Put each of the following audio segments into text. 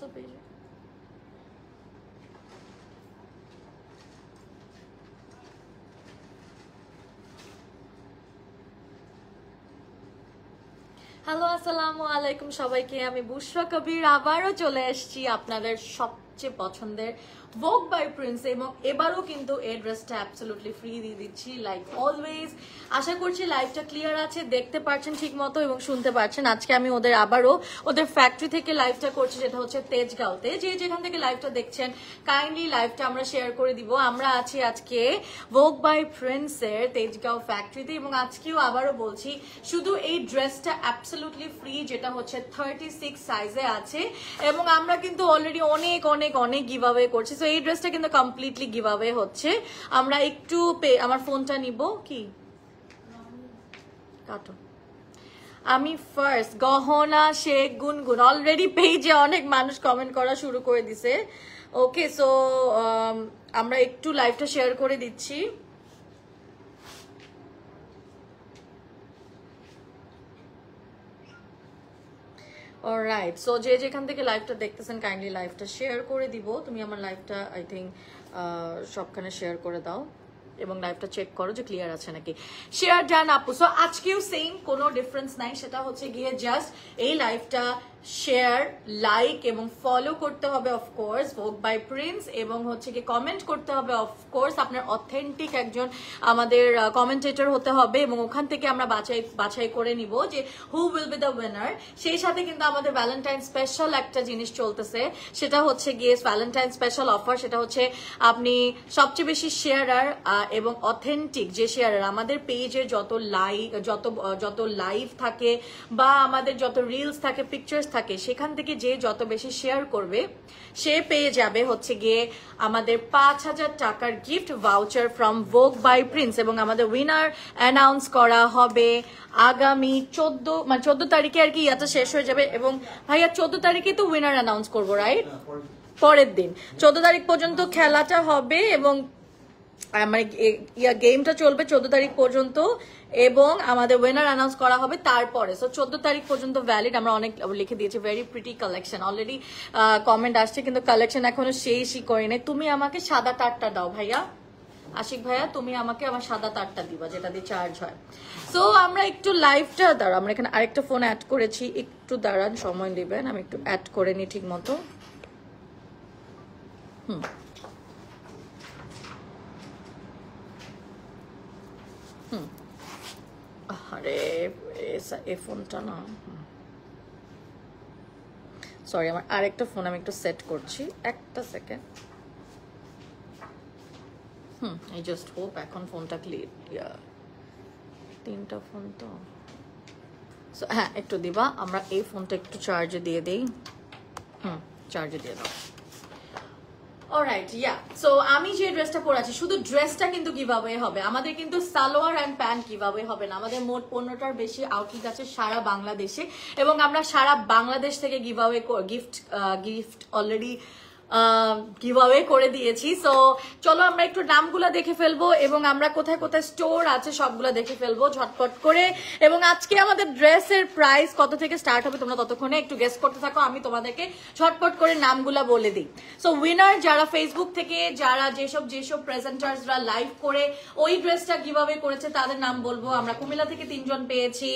page. Hello আসসালামু আলাইকুম সবাইকে, আমি বুশরা কবির আবারও চলে এসেছি আপনাদের সবচেয়ে পছন্দের ভোগ বাই প্রিন্স এবং এবারও কিন্তু এই ড্রেসটা অ্যাবসলিউটলি ফ্রি দিয়ে দিচ্ছি লাইক অলওয়েজ। আশা করছি লাইভটা ক্লিয়ার আছে, দেখতে পাচ্ছেন ঠিক মতো এবং শুনতে পাচ্ছেন। আজকে আমি আবারও ওদের ফ্যাক্টরি থেকে লাইভটা করছি, যেটা হচ্ছে তেজগাঁওতে। যেখান থেকে লাইভটা দেখছেন কাইন্ডলি লাইভটা আমরা শেয়ার করে দিব। আমরা আছি আজকে ভোগ বাই প্রিন্সের তেজগাঁও ফ্যাক্টরিতে এবং আজকেও আবারও বলছি শুধু এই ড্রেসটা অ্যাবসলিউটলি ফ্রি, যেটা হচ্ছে 36 সাইজে আছে এবং আমরা কিন্তু অলরেডি অনেক অনেক অনেক গিভ অ্যাওয়ে করছি। সো এই ড্রেসটা কিন্তু কমপ্লিটলি গিভ অ্যাওয়ে হচ্ছে। আমরা একটু আমার ফোনটা নিব, কি কাটো। আমি ফার্স্ট গহনা শেখ গুনগুন, অলরেডি পেজে অনেক মানুষ কমেন্ট করা শুরু করে দিছে। ওকে, সো আমরা একটু লাইভটা শেয়ার করে দিচ্ছি। অলরাইট, সো যেখান থেকে লাইভটা দেখতেছেন কাইন্ডলি লাইভটা শেয়ার করে দিব। তুমি আমার লাইভটা আই থিঙ্ক সবখানে শেয়ার করে দাও এবং লাইভটা চেক করো যে ক্লিয়ার আছে নাকি। শেয়ার ডান আপু। সো আজকেও সেম, কোনো ডিফারেন্স নাই। সেটা হচ্ছে গিয়ে জাস্ট এই লাইভটা শেয়ার, লাইক এবং ফলো করতে হবে অফকোর্স ভোগ বাই প্রিন্স, এবং হচ্ছে কি কমেন্ট করতে হবে অফকোর্স। আপনার অথেন্টিক একজন আমাদের কমেন্টেটর হতে হবে এবং ওখান থেকে আমরা বাছাই করে নিব যে হু উইল বি দ্য উইনার। সেই সাথে কিন্তু আমাদের ভ্যালেন্টাইন স্পেশাল একটা জিনিস চলতেছে, সেটা হচ্ছে গিয়ে ভ্যালেন্টাইন স্পেশাল অফার। সেটা হচ্ছে আপনি সবচেয়ে বেশি শেয়ারার এবং অথেন্টিক যে শেয়ারার, আমাদের পেজের যত লাইভ থাকে বা আমাদের যত রিলস থাকে, পিকচার্স থাকে, সেখান থেকে যে যত বেশি শেয়ার করবে সে পেয়ে যাবে হচ্ছে গিয়ে আমাদের 5000 টাকার gift voucher from Vogue by Prince. এবং আমাদের উইনার অ্যানাউন্স করা হবে আগামী 14 তারিখে আর কি, ইয়াটা শেষ হয়ে যাবে। এবং ভাইয়া 14 তারিখে তো উইনার অ্যানাউন্স করবো, রাইট? পরের দিন 14 তারিখ পর্যন্ত খেলাটা হবে এবং মানে গেমটা চলবে 14 তারিখ পর্যন্ত এবং আমাদের উইনার অ্যানাউন্স করা হবে তারপরে। সো 14 তারিখ পর্যন্ত ভ্যালিড। আমরা অনেক লিখে দিয়েছি very pretty collection, already comment আসছে কিন্তু কালেকশন এখনো শেষই করে নেই। তুমি আমাকে সাদা তারটা দাও ভাইয়া, আশিক ভাইয়া, তুমি আমাকে আমার সাদা তারটা দিবা যেটা দিয়ে চার্জ হয়। সো আমরা একটু লাইভটা দাঁড়া, আমরা এখানে আরেকটা ফোন অ্যাড করেছি, একটু দাঁড়ান, সময় দিবেন, আমি একটু অ্যাড করে নিই ঠিক মতো। আরে এই ফোনটা না, সরি, আমার আরেকটা ফোন আমি একটু সেট করছি, একটা সেকেন্ড। আই জাস্ট হোপ এখন ফোনটা ক্লিয়ার। 3টা ফোন তো, হ্যাঁ একটু দিবা, আমরা এই ফোনটা একটু চার্জে দিয়ে দিই। চার্জে দিয়ে দাও। অলরাইট, ইয়া। সো আমি যে ড্রেসটা পরেছি, শুধু ড্রেসটা কিন্তু গিভঅ্যাওয়ে হবে। আমাদের কিন্তু সালোয়ার অ্যান্ড প্যান্ট গিভঅ্যাওয়ে হবে না। আমাদের মোট 15টার বেশি আউটলেট আছে সারা বাংলাদেশে এবং আমরা সারা বাংলাদেশ থেকে গিভঅ্যাওয়ে গিফট অলরেডি গিভঅ্যাওয়ে করে দিয়েছি। সো চলো আমরা একটু নামগুলো দেখে ফেলবো এবং আমরা কোথায় কোথায় স্টোর আছে সবগুলো দেখে ফেলবো ঝটপট করে। এবং আজকে আমাদের ড্রেসের প্রাইস কত থেকে স্টার্ট হবে তোমরা ততক্ষণে একটু গেস করতে থাকো, আমি তোমাদেরকে ঝটপট করে নামগুলা বলে দিই। সো উইনার যারা ফেসবুক থেকে, যারা যেসব প্রেজেন্টার্সরা লাইভ করে ওই ড্রেসটা গিভঅ্যাওয়ে করেছে তাদের নাম বলবো। আমরা কুমিল্লা থেকে 3 জন পেয়েছি,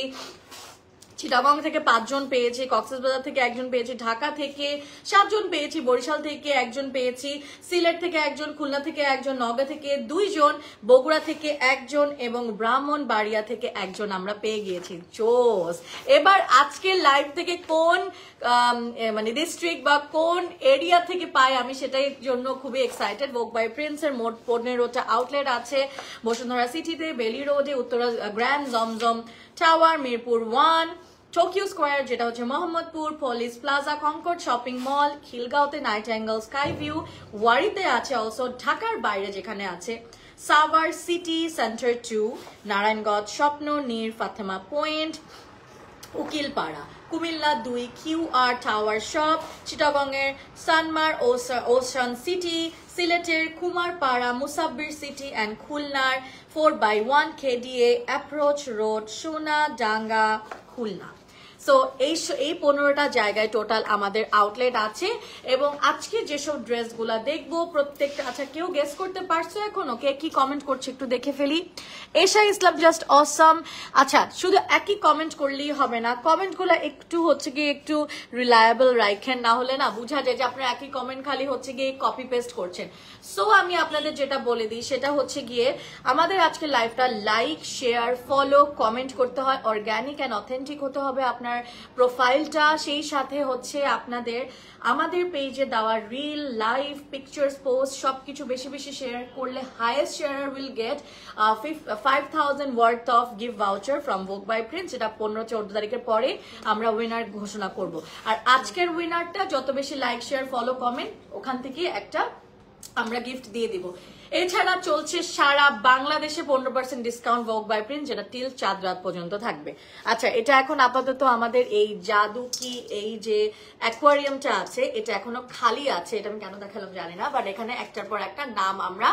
চিটাগং থেকে 5 জন পেয়েছি, কক্সবাজার থেকে 1 জন পেয়েছি, ঢাকা থেকে 7 জন পেয়েছি, বরিশাল থেকে 1 জন পেয়েছি, সিলেট থেকে 1 জন, খুলনা থেকে 1 জন, নওগাঁ থেকে 2 জন, বগুড়া থেকে 1 জন এবং ব্রাহ্মণবাড়িয়া থেকে 1 জন আমরা পেয়ে গিয়েছি। জোস। এবার আজকের লাইভ থেকে কোন মানে ডিস্ট্রিক্ট বা কোন এরিয়া থেকে পাই আমি সেটাই জন্য খুবই এক্সাইটেড। ভোগ বাই প্রিন্সের মোট 15টা আউটলেট আছে বসুন্ধরা সিটিতে, বেলি রোডে, Uttara grand, Zamzam tower, Mirpur 1, Tokyo square যেটা হচ্ছে Mohammadpur, police plaza, Concord shopping mall, খিলগাঁওতে নাইট অ্যাঙ্গেল, স্কাই ভিউ, ওয়ারিতে আছে অলসো, ঢাকার বাইরে যেখানে আছে Savar city centre 2, Narayanganj Swapna Nir, Fatema point, Ukilpara, Cumilla 2 QR tower shop, চিটাগংয়ের সানমার ওশান সিটি, সিলেটের কুমারপাড়া মুসাব্বির সিটি অ্যান্ড খুলনার 4x1 KDA approach road, Sonadanga, Khulna. So এই 15টা জায়গায় টোটাল আমাদের আউটলেট আছে এবং আজকে যেসব ড্রেসগুলা দেখবো প্রত্যেকটা, আচ্ছা কেউ গেস করতে পারছো এখনো কে কি কমেন্ট করছে একটু দেখে ফেলি। এশা ইসলাম জাস্ট অসাম। আচ্ছা শুধু একই কমেন্ট করলেই হবে না, কমেন্টগুলো একটু হচ্ছে গিয়ে একটু রিলায়েবল রাখেন, না হলে না বোঝা যায় যে আপনারা একই কমেন্ট খালি হচ্ছে গিয়ে কপি পেস্ট করছেন। সো আমি আপনাদের যেটা বলে দিই সেটা হচ্ছে গিয়ে আমাদের আজকে লাইভটা লাইক শেয়ার ফলো কমেন্ট করতে হয়, অর্গানিক অ্যান্ড অথেন্টিক হতে হবে আপনার প্রোফাইলটা, সেই সাথে হচ্ছে আপনাদের আমাদের পেজে দেওয়া রিল লাইভ পিকচার্স পোস্ট সবকিছু বেশি বেশি শেয়ার করলে highest share will get 5,000 worth of gift voucher from Vogue by Prince, যেটা 15-14 তারিখের পরে আমরা উইনার ঘোষণা করব। আর আজকের উইনারটা যত বেশি লাইক শেয়ার ফলো কমেন্ট ওখান থেকে একটা আমরা গিফট দিয়ে দিব। এছাড়া চলছে সারা বাংলাদেশে 15% ডিসকাউন্ট ভোগ বাই প্রিন্স, যেটা টিল চাঁদ রাত পর্যন্ত থাকবে। আচ্ছা এটা এখন আপাতত আমাদের এই জাদু কি এই যে অ্যাকোয়ারিয়ামটা আছে এটা এখনো খালি আছে, এটা আমি কেন দেখালাম জানি না, বাট এখানে একটার পর একটা নাম আমরা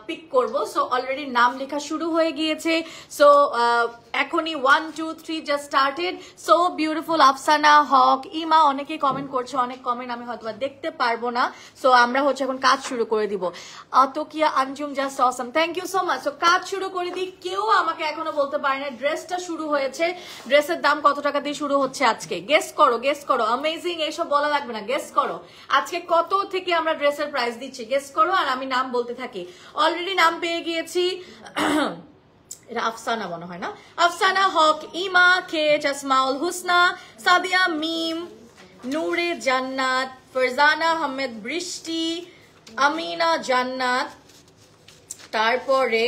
পিক করব। সো অলরেডি নাম লেখা শুরু হয়ে গিয়েছে। সো এখনই 1 2 3 just started. So beautiful Afsana Haque Ima অনেকেই কমেন্ট করছে, অনেক কমেন্ট আমি হয়তো দেখতে পারবো না। সো আমরা হচ্ছে এখন কাজ শুরু করে দিব। Tokia Anjum just awesome, thank you so much. So কাজ শুরু করে দিই। কেউ আমাকে এখনো বলতে পারে না ড্রেসটা শুরু হয়েছে, ড্রেসের দাম কত টাকা দিয়ে শুরু হচ্ছে আজকে, গেস করো গেস করো। অ্যামেজিং এইসব বলা লাগবে না, গেস করো আজকে কত থেকে আমরা ড্রেসের প্রাইস দিচ্ছি, গেস করো আর আমি নাম বলতে থাকি। অলরেডি নাম পেয়ে গিয়েছি, এটা আফসানা মনে হয় না, আফসানা হক ইমা কে চাসমাউল হুসনা সাদিয়া মিম নূরে জান্নাত ফারজানা আহমেদ বৃষ্টি আমিনা জান্নাত, তারপরে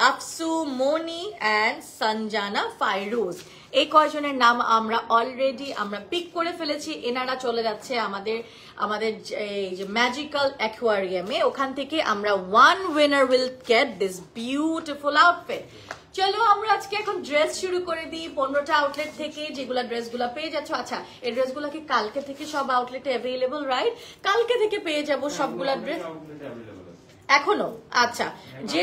আফসু মনি অ্যান্ড সঞ্জানা ফাইরুজ। এই কয়জনের নাম আমরা অলরেডি আমরা পিক করে ফেলেছি। এনারা চলে যাচ্ছে আমাদের এই যে ম্যাজিক্যাল অ্যাকোয়ারিয়ামে, ওখান থেকে আমরা 1 winner will get this beautiful outfit. চলো আমরা আজকে এখন ড্রেস শুরু করে দিই 15টা আউটলেট থেকে যেগুলা ড্রেসগুলা পেয়ে যাচ্ছ। আচ্ছা এই ড্রেসগুলা কি কালকে থেকে সব আউটলেটে অ্যাভেলেবল, রাইট? কালকে থেকে পেয়ে যাবো সবগুলা ড্রেস এখনো। আচ্ছা যে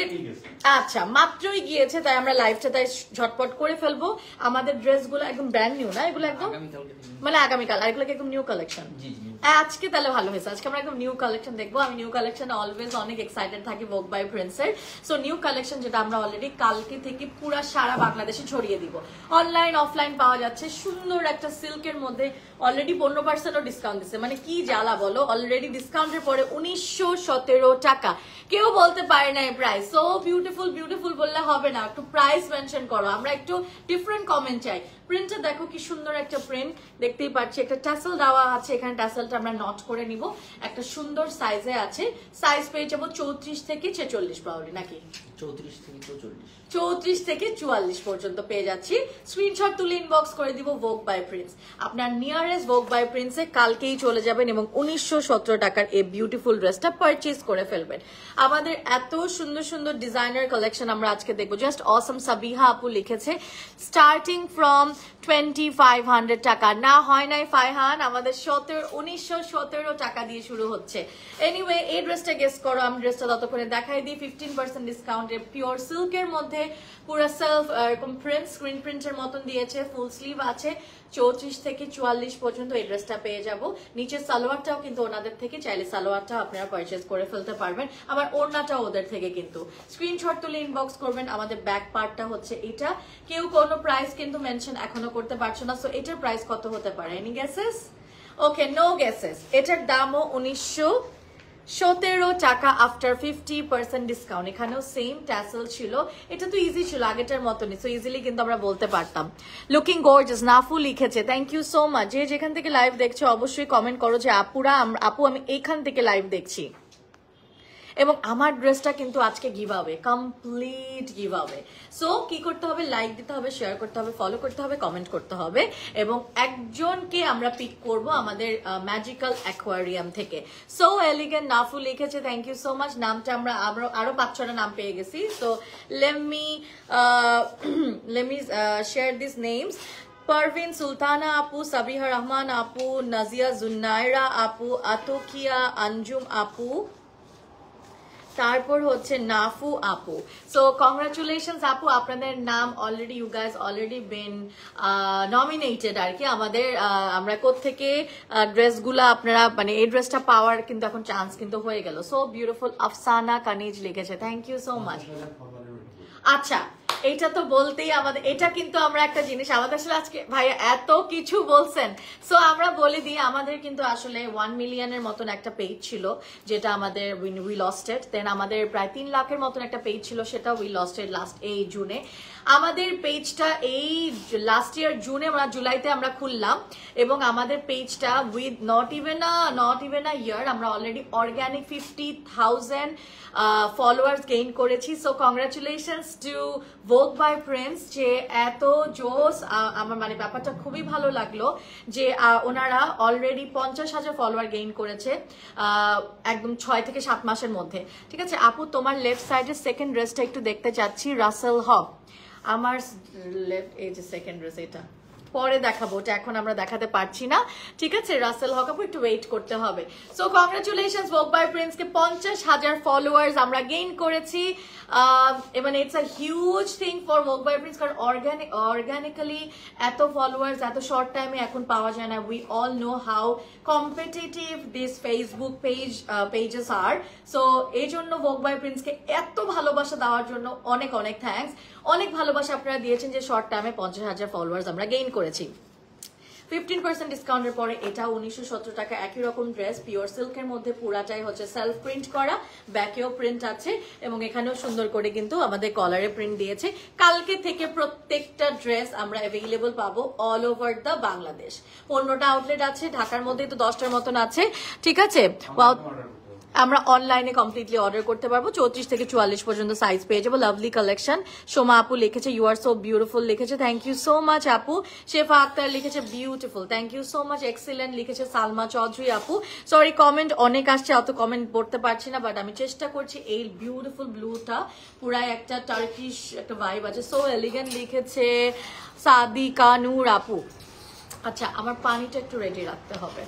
আচ্ছা মাত্রই গিয়েছে তাই আমরা লাইভটা তাই ঝটপট করে ফেলবো। আমাদের ড্রেসগুলো একদম ব্র্যান্ড নিউ না, এগুলো একদম মানে আগামীকাল, আর এগুলো একদম নিউ কালেকশন। আজকে তাহলে ভালো হয়েছে, আজকে আমরা একদম নিউ কালেকশন দেখবো। আমি নিউ কালেকশনে অলওয়েজ অনেক এক্সাইটেড থাকি ভোগ বাই প্রিন্সের। সো নিউ কালেকশন যেটা আমরা অলরেডি কালকে থেকে পুরো সারা বাংলাদেশে ছড়িয়ে দিব, অনলাইন অফলাইন পাওয়া যাচ্ছে। সুন্দর একটা সিল্কের মধ্যে অলরেডি 15%ও ডিসকাউন্ট দিচ্ছে, মানে কি জ্বালা বলো, অলরেডি ডিসকাউন্টের পরে 1917 টাকা। কেউ বলতে পারে না এই প্রাইস। সো বিউটিফুল বিউটিফুল বললে হবে না, একটু প্রাইস মেনশন করো, আমরা একটু ডিফারেন্ট কমেন্ট চাই। প্রিন্টটা দেখো কি সুন্দর একটা প্রিন্ট, দেখতেই পাচ্ছি একটা ট্যাসেল দেওয়া আছে, এখানে ট্যাসেলটা আমরা নট করে নিব। একটা সুন্দর সাইজে আছে, সাইজ পেয়ে যাবো 34 থেকে 46 পাউলি নাকি 34 থেকে 44 পর্যন্ত পেয়ে যাচ্ছি। স্ক্রিনশট তুলে ইনবক্স করে দিব ভোগ বাই প্রিন্স। আপনার নিয়ারেস্ট ভোগ বাই প্রিন্সে কালকেই চলে যাবেন এবং 1917 টাকার এই বিউটিফুল ড্রেসটা পারচেজ করে ফেলবেন। আমাদের এত সুন্দর সুন্দর ডিজাইনার কালেকশন আমরা আজকে দেখবো। জাস্ট অসম সাবিহা আপু লিখেছে স্টার্টিং ফ্রম 2500 টাকা, না হয় নাই ফাইহান, আমাদের 1917 টাকা দিয়ে শুরু হচ্ছে। এনিওয়ে এই ড্রেসটা গেস করো, আমি ড্রেসটা ততক্ষণে দেখাই দিই। 15% ডিসকাউন্টে পিওর সিল্কের মধ্যে পুরো সেলফ এরকম প্রিন্ট স্ক্রিন প্রিন্টের মতন দিয়েছে, ফুল স্লিভ আছে। 34 থেকে 44 পর্যন্ত এই ড্রেসটা পেয়ে যাব। নিচে সালোয়ারটাও কিন্তু ওনাদের থেকে, চাইলে সালোয়ারটাও আপনারা পারচেজ করে ফেলতে পারবেন, আবার ওড়নাটাও ওদের থেকে। কিন্তু স্ক্রিনশট তুলে ইনবক্স করবেন। আমাদের ব্যাক পার্টটা হচ্ছে এটা। কেউ কোনো প্রাইস কিন্তু মেনশন এখনো করতে পারছো না। সো এটার প্রাইস কত হতে পারে, এনি গেসেস? ওকে, নো গেসেস। এটার দামও 1917 টাকা আফটার 50% ডিসকাউন্ট। এখানেও সেম ট্যাসেল ছিল, এটা তো ইজি ছিল আগেটার মতনই, সো ইজিলি কিন্তু আমরা বলতে পারতাম। লুকিং গর্জিয়াস নাফু লিখেছে, থ্যাংক ইউ সো মাচ। যে যেখান থেকে লাইভ দেখছো অবশ্যই কমেন্ট করো যে আপু আমি এইখান থেকে লাইভ দেখছি। এবং আমার ড্রেসটা কিন্তু আজকে গিভঅ্যাওয়ে, কমপ্লিট গিভঅ্যাওয়ে। সো কি করতে হবে, লাইক দিতে হবে, শেয়ার করতে হবে, ফলো করতে হবে, কমেন্ট করতে হবে এবং একজনকে আমরা পিক করব আমাদের ম্যাজিক্যাল অ্যাকোয়ারিয়াম থেকে। সো এলিগেন্ট নাফু লিখেছে, থ্যাংক ইউ সো মাচ। নামটা আমরা আরো 5-6টা নাম পেয়ে গেছি। So let me share this names. Parvin Sultana আপু, সাবিহা রহমান আপু, নাজিয়া জুন্নায়রা আপু, আতোকিয়া আঞ্জুম আপু, তারপর হচ্ছে নাফু আপু। সো কংগ্রাচুলেশনস আপু, আপনাদের নাম already you guys already been nominated আর কি আমাদের। আমরা কোত্থেকে ড্রেসগুলো আপনারা মানে এই ড্রেসটা পাওয়ার কিন্তু এখন চান্স কিন্তু হয়ে গেল। সো বিউটিফুল আফসানা কানিজ লিখেছে, থ্যাংক ইউ সো মাচ। আচ্ছা এটা তো বলতেই আমাদের, এটা কিন্তু আমরা একটা জিনিস আমাদের আসলে আজকে ভাইয়া এত কিছু বলছেন, সো আমরা বলে দিই আমাদের কিন্তু আসলে 1 মিলিয়নের মতন একটা পেজ ছিল যেটা আমাদের উই লস্টেড। দেন আমাদের প্রায় 3 লাখের মতন একটা পেজ ছিল, সেটা উই লস্টেড লাস্ট এই জুনে। আমাদের পেজটা এই লাস্ট ইয়ার জুনে আমরা জুলাইতে আমরা খুললাম এবং আমাদের পেজটা উইথ নট ইভেন আ ইয়ার আমরা অলরেডি অর্গানিক 50,000 ফলোয়ার্স গেইন করেছি। সো কংগ্রাচুলেশনস টু ভোগ বাই প্রিন্স, যে এত জোস, আমার মানে ব্যাপারটা খুবই ভালো লাগলো যে ওনারা অলরেডি 50,000 ফলোয়ার গেইন করেছে একদম 6 থেকে 7 মাসের মধ্যে। ঠিক আছে আপু, তোমার লেফট সাইডের সেকেন্ড ড্রেসটা একটু দেখতে চাচ্ছি, রাসেল হক। আমার লেফট এই যে সেকেন্ড ড্রেস, এটা পরে দেখাবো, ওটা এখন আমরা দেখাতে পারছি না। ঠিক আছে রাসেল হক আপু, একটু ওয়েট করতে হবে। So congratulations Vogue by Prince কে 50,000 ফলোয়ার্স আমরা গেইন করেছি। মানে it's a huge thing for Vogue by Prince, কারণ অর্গানিক্যালি এত ফলোয়ার্স এত শর্ট টাইমে এখন পাওয়া যায় না। We all know how competitive this Facebook pages are. So এই জন্য ভোগ বাই প্রিন্সকে এত ভালোবাসা দেওয়ার জন্য অনেক অনেক থ্যাঙ্কস। অনেক ভালোবাসা আপনারা দিয়েছেন যে শর্ট টাইমে 50,000 ফলোয়ার্স আমরা গেইন করেছি। 15% ডিসকাউন্টের পরে এটা 1917 টাকা, একই রকম ড্রেস পিওর সিল্কের মধ্যে, পুরাটাই হচ্ছে সেলফ প্রিন্ট করা, ব্যাকেও প্রিন্ট আছে এবং এখানেও সুন্দর করে কিন্তু আমাদের কলারে প্রিন্ট দিয়েছে। কালকে থেকে প্রত্যেকটা ড্রেস আমরা অ্যাভেলেবল পাবো অল ওভার দ্য বাংলাদেশ। 15টা আউটলেট আছে, ঢাকার মধ্যে তো 10টার মতন আছে। ঠিক আছে, আমরা অনলাইনে কমপ্লিটলি অর্ডার করতে পারবো, 34 থেকে 44 পর্যন্ত সাইজ পেয়ে যাবো। Lovely collection. সোমা আপু লিখেছে ইউ আর সো বিউটিফুল লিখেছে, থ্যাংক ইউ সো মাচ আপু। শেফা আক্তার লিখেছে beautiful, thank you so much. Excellent লিখেছে সালমা চৌধুরী আপু। সরি কমেন্ট অনেক আসছে, অত কমেন্ট পড়তে পারছি না, বাট আমি চেষ্টা করছি। এই বিউটিফুল ব্লুটা পুরাই একটা টার্কিশ একটা ভাইব আছে, সো এলিগেন্ট লিখেছে সাদিকা নূর আপু। আচ্ছা আমার পানিটা একটু রেডি রাখতে হবে।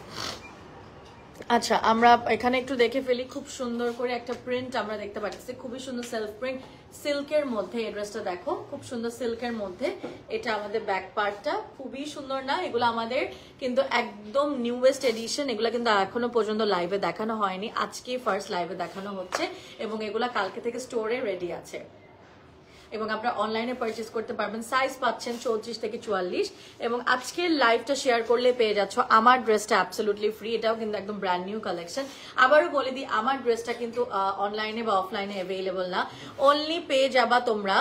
আচ্ছা আমরা এখানে একটু দেখে ফেলি, খুব সুন্দর করে একটা প্রিন্ট আমরা দেখতে পাচ্ছি, খুবই সুন্দর সেলফ প্রিন্ট সিল্কের মধ্যে। এই ড্রেসটা দেখো খুব সুন্দর সিল্কের মধ্যে, এটা আমাদের ব্যাক পার্টটা খুবই সুন্দর না? এগুলো আমাদের কিন্তু একদম নিউয়েস্ট এডিশন, এগুলো কিন্তু এখনো পর্যন্ত লাইভে দেখানো হয়নি, আজকে ফার্স্ট লাইভে দেখানো হচ্ছে এবং এগুলা কালকে থেকে স্টোরে রেডি আছে এবং আপনারা অনলাইনে পারচেজ করতে পারবেন। সাইজ পাচ্ছেন 34 থেকে 44 এবং আজকের লাইভটা শেয়ার করলে পেয়ে যাচ্ছ আমার ড্রেসটা অ্যাবসলিউটলি ফ্রি। এটাও কিন্তু একদম ব্র্যান্ড নিউ কালেকশন। আবারও বলে দিই আমার ড্রেসটা কিন্তু অনলাইনে বা অফলাইনে অ্যাভেলেবল না, অনলি পেয়ে যাবা তোমরা।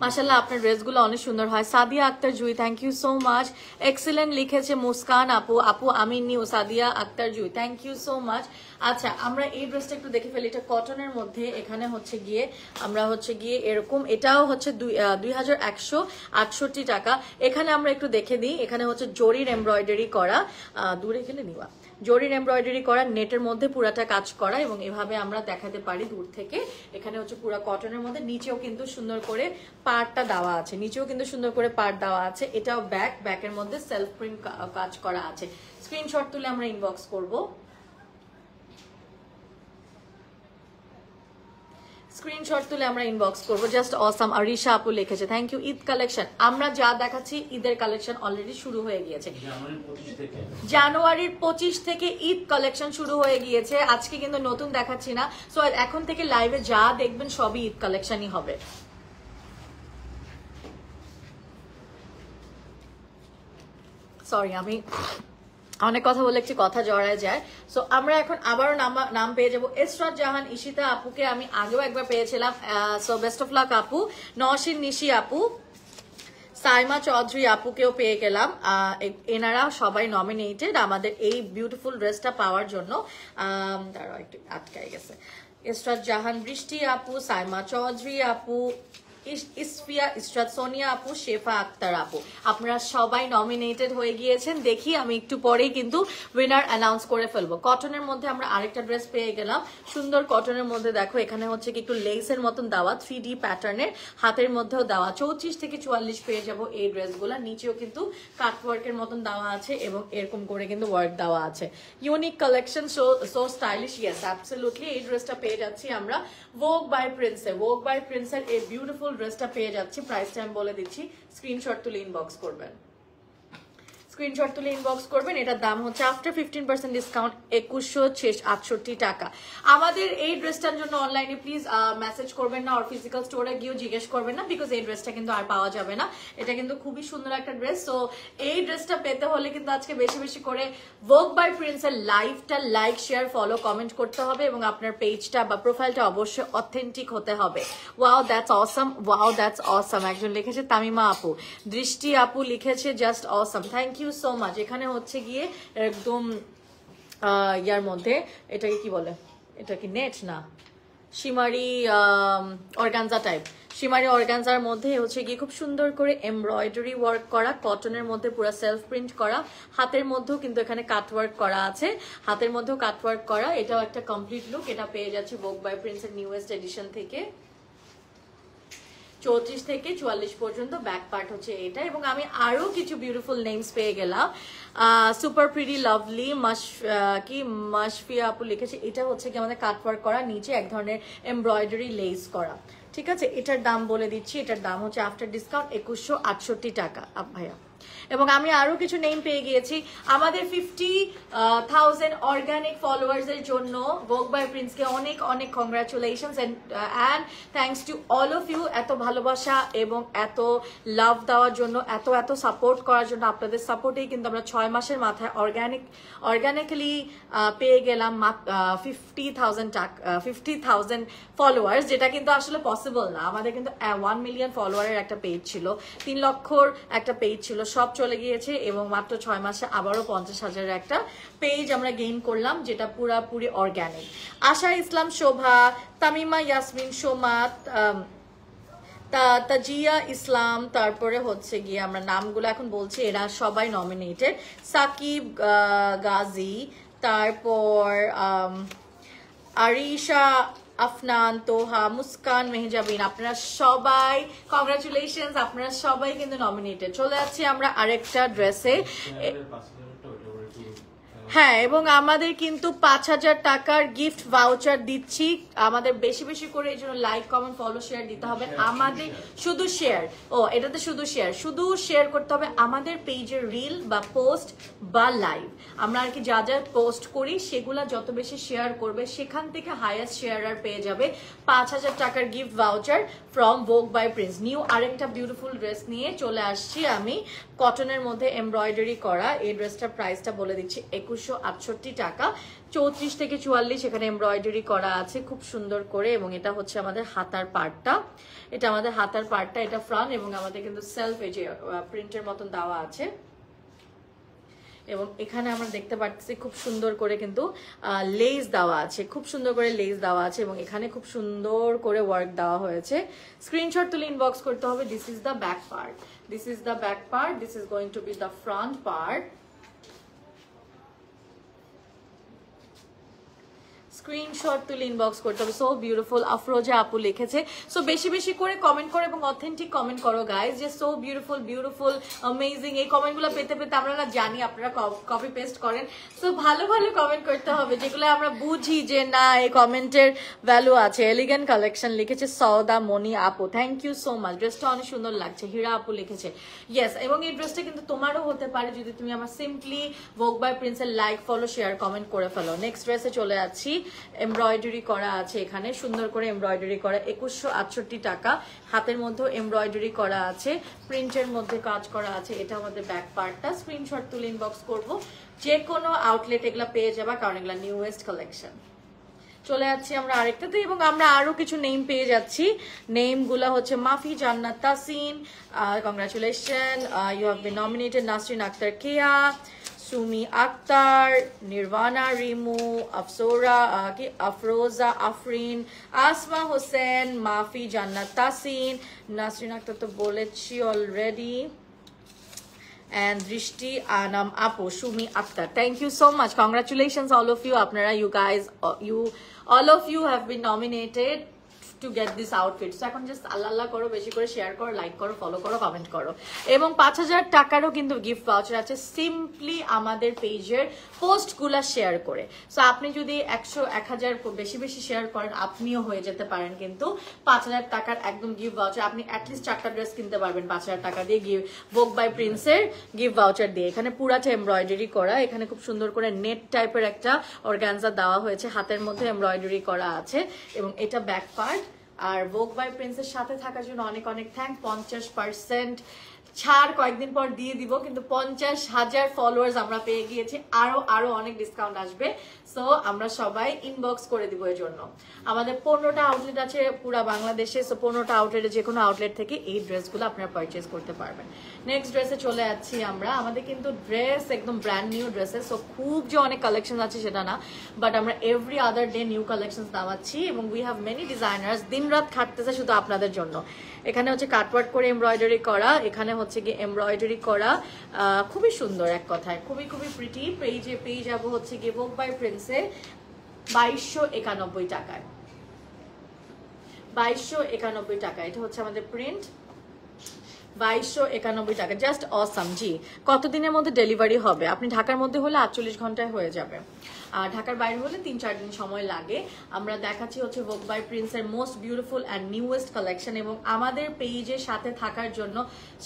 মাশাআল্লাহ আপনার ড্রেসগুলো অনেক সুন্দর হয়। Sadia Akter Jui, thank you so much. Excellent লিখেছে মুস্কান আপু। আপু আমি new Sadia Akter Jui, thank you so much. আচ্ছা আমরা এই ড্রেসটা একটু দেখে ফেলি, এটা কটনের মধ্যে। এখানে হচ্ছে গিয়ে আমরা হচ্ছে গিয়ে এরকম, এটাও হচ্ছে 2168 টাকা। এখানে আমরা একটু দেখে দিই, এখানে হচ্ছে জরির এমব্রয়ডারি করা, দূরে গেলে নিবা, জরির এমব্রয়ডারি করা, নেটের মধ্যে পুরাটা কাজ করা এবং এভাবে আমরা দেখাতে পারি দূর থেকে। এখানে হচ্ছে পুরা কটনের মধ্যে, নিচেও কিন্তু সুন্দর করে পার্টটা দেওয়া আছে, নিচেও কিন্তু সুন্দর করে পার্ট দেওয়া আছে। এটাও ব্যাকের মধ্যে সেলফ প্রিন্ট কাজ করা আছে। স্ক্রিনশট তুলে আমরা ইনবক্স করব, স্ক্রিনশট তুলে আমরা ইনবক্স করবো। Just awesome. আরিশা আপু লিখেছে থ্যাংক ইউ। ঈদ কালেকশন আমরা যা দেখাচ্ছি ঈদের কালেকশন অলরেডি শুরু হয়ে গিয়েছে, জানুয়ারির 25 থেকে ঈদ কালেকশন শুরু হয়ে গিয়েছে। আজকে কিন্তু নতুন দেখাচ্ছি না, সো এখন থেকে লাইভে যা দেখবেন সবই ঈদ কালেকশনই হবে। সরি আমি অনেক কথা বলে একটি কথা জড়ায় যায়। সো আমরা এখন আবারও নাম পেয়ে যাবো। এসরাত জাহান ইশিতা আপুকে আমি আগেও একবার পেয়েছিলাম, সো বেস্ট অফ লাক আপু। নওশিন নিশি আপু, সাইমা চৌধুরী আপুকেও পেয়ে গেলাম। এনারা সবাই নমিনেটেড আমাদের এই বিউটিফুল ড্রেসটা পাওয়ার জন্য। তারা একটু আটকায় গেছে। এসরাত জাহান, বৃষ্টি আপু, সাইমা চৌধুরী আপু, ইসফিয়া ইসরাত, সোনিয়া আপু, শেফা আক্তার আপু, আপনারা সবাই নমিনেটেড হয়ে গিয়েছেন। দেখি আমি একটু পরেই কিন্তু উইনার অ্যানাউন্স করে ফেলবো। কটনের মধ্যে আমরা আরেকটা ড্রেস পেয়ে গেলাম, সুন্দর কটনের মধ্যে। দেখো এখানে হচ্ছে কি একটু লেসের মতন দেওয়া, 3D প্যাটার্নের, হাতের মধ্যেও দেওয়া। 34 থেকে 44 পেয়ে যাবো এই ড্রেসগুলো। নিচেও কিন্তু কাটওয়ার্কের মতন দেওয়া আছে এবং এরকম করে কিন্তু ওয়ার্ক দেওয়া আছে। Unique collection, so stylish. Yes absolutely, এই ড্রেসটা পেয়ে যাচ্ছি আমরা ভোগ বাই প্রিন্সে। ভোগ বাই প্রিন্সের এই বিউটিফুল ড্রেসটা পেয়ে যাচ্ছি। প্রাইসটা আমি বলে দিচ্ছি, স্ক্রিনশট তুলে ইনবক্স করবেন, স্ক্রিনশট তুলে ইনবক্স করবেন। এটার দাম হচ্ছে আফটার 15% ডিসকাউন্ট 2168 টাকা। আমাদের এই ড্রেসটার জন্য অনলাইনে প্লিজ মেসেজ করবেন না, আর ফিজিক্যাল স্টোরে গিয়েও জিজ্ঞেস করবেন না, বিকজ এই ড্রেসটা কিন্তু আর পাওয়া যাবে না। এটা কিন্তু খুবই সুন্দর একটা ড্রেস। সো এই ড্রেসটা পেতে হলে কিন্তু আজকে বেশি বেশি করে ভোগ বাই প্রিন্সের লাইভটা লাইক, শেয়ার, ফলো, কমেন্ট করতে হবে এবং আপনার পেজটা বা প্রোফাইলটা অবশ্যই অথেন্টিক হতে হবে। Wow that's awesome, wow that's awesome. একজন লিখেছে তামিমা আপু, দৃষ্টি আপু লিখেছে just awesome, thank you so much. এখানে হচ্ছে গিয়ে একদম ইয়ার মধ্যে, এটাকে কি বলে, এটা কি নেট না শিমারি অর্গানজা টাইপ, শিমারি অর্গানজার মধ্যে হচ্ছে গিয়ে খুব সুন্দর করে এমব্রয়ডারি ওয়ার্ক করা, কটনের মধ্যে পুরো সেলফ প্রিন্ট করা, হাতের মধ্যেও কিন্তু এখানে কাটওয়ার্ক করা আছে, হাতের মধ্যেও কাটওয়ার্ক করা। এটাও একটা কমপ্লিট লুক। এটা পেয়ে যাচ্ছে ভোগ বাই প্রিন্সের নিউয়েস্ট এডিশন থেকে। 34 থেকে 44 পর্যন্ত ব্যাক পার্ট হচ্ছে এটা। এবং আমি আরো কিছু বিউটিফুল নেমস পেয়ে গেলাম। সুপার প্রিটি লাভলি মাশফিয়া আপু লিখেছে। এটা হচ্ছে কি আমাদের কাটওয়ার্ক করা, নিচে এক ধরনের এমব্রয়ডারি লেস করা। ঠিক আছে, এটার দাম বলে দিচ্ছি, এটার দাম হচ্ছে আফটার ডিসকাউন্ট 2168 টাকা ভাইয়া। এবং আমি আরো কিছু নেম পেয়ে গিয়েছি আমাদের 50,000 অর্গানিক ফলোয়ার্স এর জন্য। ভোগ বাই প্রিন্সকে অনেক অনেক congratulations and thanks to all of you. এত ভালোবাসা এবং এত লাভ দেওয়ার জন্য, এত এত সাপোর্ট করার জন্য। আপনাদের সাপোর্টেই কিন্তু আমরা 6 মাসের মাথায় অর্গানিক্যালি পেয়ে গেলাম 50,000 ফলোয়ার্স, যেটা কিন্তু আসলে পসিবল না। আমাদের কিন্তু 1 মিলিয়ন ফলোয়ারের একটা পেজ ছিল, 3 লক্ষর একটা পেজ ছিল, সব চলে গিয়েছে এবং মাত্র 6 মাসে আবারও 50,000 একটা পেজ আমরা গেইন করলাম, যেটা পুরাপুরি অর্গানিক। আশা ইসলাম শোভা, তামিমা ইয়াসমিন, সোমাত, তাজিয়া ইসলাম, তারপরে হচ্ছে গিয়ে আমরা নামগুলো এখন বলছি, এরা সবাই নমিনেটেড। সাকিব গাজী, তারপর আরিশা, আফনান, তোহা, মুস্কান, মেহজাবিন, আপনারা সবাই কংগ্রাচুলেশনস, আপনারা সবাই কিন্তু নমিনেটেড। চলে যাচ্ছি আমরা আরেকটা ড্রেসে। হ্যাঁ, এবং আমাদের কিন্তু 5,000 টাকার গিফট ভাউচার দিচ্ছি। আমাদের বেশি বেশি করে এই জন্য লাইক, কমেন্ট, ফলো, শেয়ার দিতে হবে। আমাদের শুধু শেয়ার, এটাতে শুধু শেয়ার করতে হবে আমাদের পেজের রিল বা পোস্ট বা লাইভ। আমরা আর কি যা যা পোস্ট করি সেগুলা যত বেশি শেয়ার করবে, সেখান থেকে হাইয়েস্ট শেয়ারার পেয়ে যাবে 5,000 টাকার gift voucher from Vogue by Prince. New আরেকটা বিউটিফুল ড্রেস নিয়ে চলে আসছি আমি, কটনের মধ্যে এমব্রয়ডারি করা। এই ড্রেসটার প্রাইসটা বলে দিচ্ছি 2168 টাকা। 34 থেকে 44 এখানে এমব্রয়ডারি করা আছে খুব সুন্দর করে। এবং এটা হচ্ছে আমাদের হাতার পার্টটা, এটা আমাদের হাতার পার্টটা, এটা ফ্রন্ট। এবং আমাদের কিন্তু সেলফ এই যে প্রিন্টের মতন দেওয়া আছে। এবং এখানে আমরা দেখতে পাচ্ছি খুব সুন্দর করে কিন্তু লেস দেওয়া আছে, খুব সুন্দর করে লেস দেওয়া আছে। এবং এখানে খুব সুন্দর করে ওয়ার্ক দেওয়া হয়েছে। স্ক্রিনশট তুলে ইনবক্স করতে হবে। This is the back part, this is the back part, this is going to be the front part. Screenshot তুলে ইনবক্স করতে হবে। সো বিউটিফুল, আফরোজা আপু লিখেছে। সো বেশি বেশি করে কমেন্ট করো এবং অথেন্টিক কমেন্ট করো গাইজ, যে সো বিউটিফুল, বিউটিফুল, অ্যামেজিং। এই কমেন্টগুলো পেতে পেতে আমরা না জানি আপনারা কপি পেস্ট করেন। সো ভালো ভালো কমেন্ট করতে হবে, যেগুলো আমরা বুঝি যে না এই কমেন্টের ভ্যালু আছে। এলিগেন্ট কালেকশন লিখেছে সৌদা মনি আপু, থ্যাংক ইউ সো মাচ। ড্রেসটা অনেক সুন্দর লাগছে, হীরা আপু লিখেছে ইয়েস। এবং এই ড্রেসটা কিন্তু তোমারও হতে পারে যদি তুমি আমার সিম্পলি ভোগ বাই প্রিন্সের লাইক, ফলো, শেয়ার, কমেন্ট করে ফেলো। নেক্সট ড্রেসে চলে যাচ্ছি। এমব্রয়ডারি করা আছে এখানে, সুন্দর করে এমব্রয়ডারি করা, 2168 টাকা। হাতের মধ্যে এমব্রয়ডারি করা আছে, প্রিন্টের মধ্যে কাজ করা আছে। এটা আমাদের ব্যাক পার্টটা। স্ক্রিনশট তুলে ইনবক্স করবো। যে কোনো আউটলেট এগুলা পেয়ে যাবা, কারণ এগুলা নিউয়েস্ট কালেকশন। চলে যাচ্ছি আমরা আরেকটাতে এবং আমরা আরো কিছু নেম পেয়ে যাচ্ছি। নেমগুলা হচ্ছে Mafi Jannat Tasin, congratulation, you have been nominated. Nasrin Akter Keya, Sumi Akter, Nirbana Rimu, Afsora কি আফরোজা আফরিন, আসমা হোসেন, মাফি জান্নাত তাসিন, নাসরিন আক্তার তো বলেছি already, and Drishti Anam Apo, Shumi Akhtar. Thank you so much. Congratulations all of you. Apnara, you guys, all of you have been nominated to get this outfit. So এখন just আল্লাহ করো, বেশি করে share করো, like করো, follow করো, comment করো। এবং 5000 টাকারও কিন্তু গিফট ভাউচার আছে সিম্পলি আমাদের পেজের পোস্টগুলো শেয়ার করে। সো আপনি যদি 100-1000 বেশি বেশি শেয়ার করেন, আপনিও হয়ে যেতে পারেন কিন্তু 5000 টাকার একদম গিফট ভাউচার। আপনি অ্যাটলিস্ট 4টা ড্রেস কিনতে পারবেন 5000 টাকা দিয়ে ভোগ বাই প্রিন্সের গিফট ভাউচার দিয়ে। এখানে পুরাটা এমব্রয়ডারি করা, এখানে খুব সুন্দর করে নেট টাইপের একটা অর্গানজা দেওয়া হয়েছে, হাতের মধ্যে এমব্রয়ডারি করা আছে এবং এটা ব্যাক পার্ট। আর ভোগ বাই প্রিন্সের সাথে থাকার জন্য অনেক অনেক থ্যাঙ্ক। 50% ছাড় কয়েকদিন পর দিয়ে দিব, কিন্তু 50,000 ফলোয়ার্স আমরা পেয়ে গিয়েছি, আরো অনেক ডিসকাউন্ট আসবে। সো আমরা সবাই ইনবক্স করে দিব। এর জন্য আমাদের 15টা আউটলেট আছে পুরো বাংলাদেশে। সো 15টা আউটলেটে যে কোনো আউটলেট থেকে এই ড্রেসগুলো আপনারা পারচেজ করতে পারবেন। নেক্সট ড্রেসে চলে যাচ্ছি আমরা। আমাদের কিন্তু ড্রেস একদম ব্র্যান্ড নিউ ড্রেসেস। সো খুব যে অনেক কালেকশন আছে সেটা না, বাট আমরা every other day new collection দেওয়াচ্ছি এবং উই হ্যাভ মেনি ডিজাইনার্স দিন রাত খাটতেছে শুধু আপনাদের জন্য। এখানে হচ্ছে কাটওয়ার্ক করে এমব্রয়ডারি করা, এখানে হচ্ছে কি এমব্রয়ডারি করা, খুবই সুন্দর, এক কথায় খুবই খুবই প্রিটি। পেয়ে যাবো হচ্ছে কি ভোগ বাই প্রিন্সে 2291 টাকায়। 2291 টাকা, এটা হচ্ছে আমাদের প্রিন্ট। 2291 টাকা, জাস্ট অসাম। জি, কতদিনের মধ্যে ডেলিভারি হবে? আপনি ঢাকার মধ্যে হলে 48 ঘন্টায় হয়ে যাবে, আর ঢাকার বাইরে হলে 3-4 দিন সময় লাগে। আমরা দেখাচ্ছি হচ্ছে ভোগ বাই প্রিন্সের most beautiful and newest collection এবং আমাদের পেজের সাথে থাকার জন্য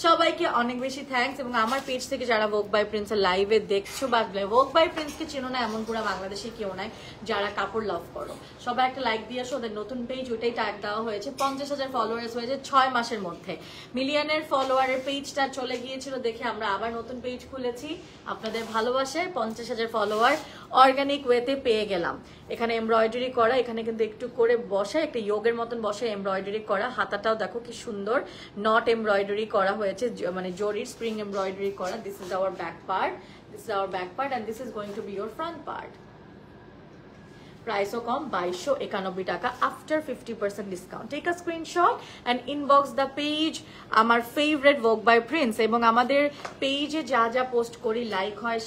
সবাইকে অনেক বেশি থ্যাঙ্কস। এবং আমার পেজ থেকে যারা ভোগ বাই প্রিন্সের লাইভে দেখছো বা ভোগ বাই প্রিন্সকে চেনো না এমন পুরো বাংলাদেশে কেউ নাই যারা কাপড় লাভ করো, সবাই একটা লাইক দিয়ে আসো। ওদের নতুন পেজ, ওইটাই ট্যাগ দেওয়া হয়েছে। 50,000 ফলোয়ার্স হয়েছে 6 মাসের মধ্যে। মিলিয়নের ফলোয়ারের পেজটা চলে গিয়েছিল দেখে আমরা আবার নতুন পেজ খুলেছি। আপনাদের ভালোবাসায় 50,000 ফলোয়ার অর্গানিক ওয়েতে পেয়ে গেলাম। এখানে এমব্রয়ডারি করা, এখানে কিন্তু একটু করে বসে একটা যোগের মতন বসে এমব্রয়ডারি করা। হাতাটাও দেখো কি সুন্দর নট এমব্রয়ডারি করা হয়েছে, মানে জরির স্প্রিং এমব্রয়ডারি করা। This is our back part, and this is going to be your front part. প্রাইসও কম, 2291 টাকা after 50% discount. Take a screenshot and inbox the page আমার ফেভারিট ভোগ বাই প্রিন্স। এবং আমাদের পেজে যা যা পোস্ট করি, লাইক হয়,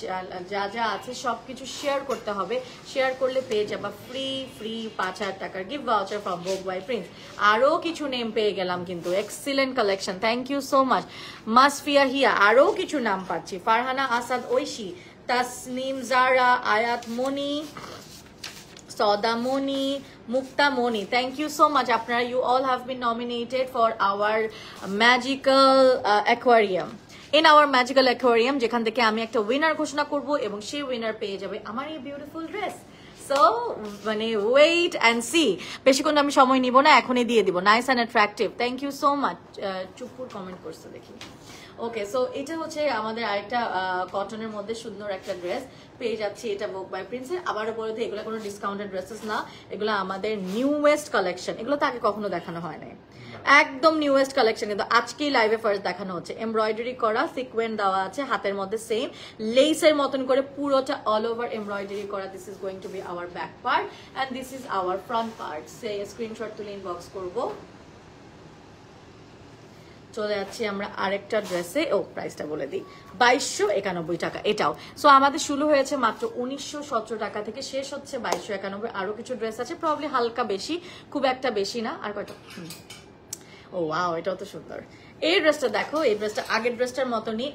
যা যা আছে সব কিছু শেয়ার করতে হবে। শেয়ার করলে পেয়ে যাবা ফ্রি 5000 টাকার gift voucher from Vogue by Prince. আরও কিছু নেম পেয়ে গেলাম কিন্তু, excellent collection, thank you so much. Masfia Hiya, আরও কিছু নাম পাচ্ছি, ফারহানা আসাদ ঐশী, তাসনিম জারা, আয়াত মনি, Sodamoni, Muktamoni, thank you so much. Apnara, you all have been nominated for our magical aquarium. In our magical aquarium, যেখান থেকে আমি একটা উইনার ঘোষণা করব এবং সেই উইনার পেয়ে যাবে আমার এই বিউটিফুল ড্রেস। সো মানে ওয়েট অ্যান্ড সি, বেশিক্ষণ আমি সময় নিব না, এখনই দিয়ে দিব। Nice and attractive, thank you so much. Chupur comment করছে দেখি। ওকে, সো এটা হচ্ছে আমাদের আরেকটা কটনের মধ্যে সুন্দর একটা ড্রেস পেয়ে যাচ্ছি। এটা ভোগ বাই প্রিন্সের। আবারও বলে দিই, এগুলো কোনো ডিসকাউন্টেড ড্রেসেস না, এগুলো আমাদের নিউয়েস্ট কালেকশন। এগুলো তো আগে কখনো দেখানো হয় না, একদম নিউয়েস্ট কালেকশন, কিন্তু আজকেই লাইভে ফার্স্ট দেখানো হচ্ছে। এমব্রয়ডারি করা, সিকোয়েন্ট দেওয়া আছে, হাতের মধ্যে সেম লেসের মতন করে পুরোটা অল ওভার এমব্রয়ডারি করা। This is going to B hour back part and this is our front part. Say screenshot তুলে ইনবক্স করবো। চলে যাচ্ছি আমরা আরেকটা ড্রেসে। ও প্রাইসটা বলে দিই, 2291 টাকা এটাও। সো আমাদের শুরু হয়েছে মাত্র 1917 টাকা থেকে, শেষ হচ্ছে 2291। আরো কিছু ড্রেস আছে, প্রবলি হালকা বেশি, খুব একটা বেশি না। আর কয়টা, ও ওয়াও, এটাও তো সুন্দর। এই ড্রেসটা দেখো, এই ড্রেসটা আগের ড্রেসটার মতনই,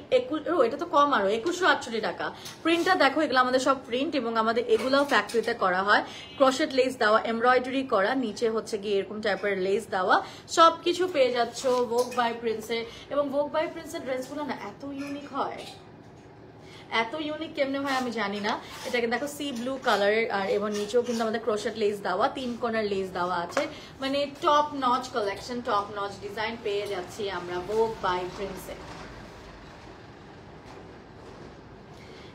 এটা তো কম, আরো 2168 টাকা। প্রিন্টটা দেখো, এগুলো আমাদের সব প্রিন্ট এবং আমাদের এগুলাও ফ্যাক্টরিতে করা হয়। ক্রোশেট লেস দেওয়া, এমব্রয়ডারি করা, নিচে হচ্ছে গিয়ে এরকম টাইপের লেস দেওয়া, সবকিছু পেয়ে যাচ্ছ ভোগ বাই প্রিন্সে। এবং ভোগ বাই প্রিন্সের ড্রেসগুলো না এত ইউনিক হয়, এত ইউনিক কেমনে হয় আমি জানি না। এটাকে দেখো সি ব্লু কালারের, আর এবং নিচেও কিন্তু আমাদের ক্রোশেট লেস দেওয়া, 3 কোণার লেস দেওয়া আছে। মানে top notch collection, top notch design পেয়ে যাচ্ছি আমরা ভোগ বাই প্রিন্সে।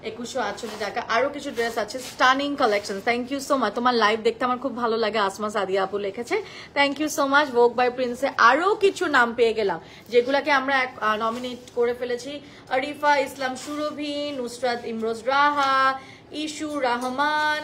2168 টাকা। আরো কিছু ড্রেস আছে, stunning collection. Thank you so much, তোমার লাইভ দেখতে আমার খুব ভালো লাগে। আসমা সাদিয়া আপু লিখেছে, thank you so much. Vogue by প্রিন্সে আরো কিছু নাম পেয়ে গেলাম, যেগুলাকে আমরা নমিনেট করে ফেলেছি। আরিফা ইসলাম সুরভি, নুসরাত ইমরোজ রাহা, Ishu Rahman,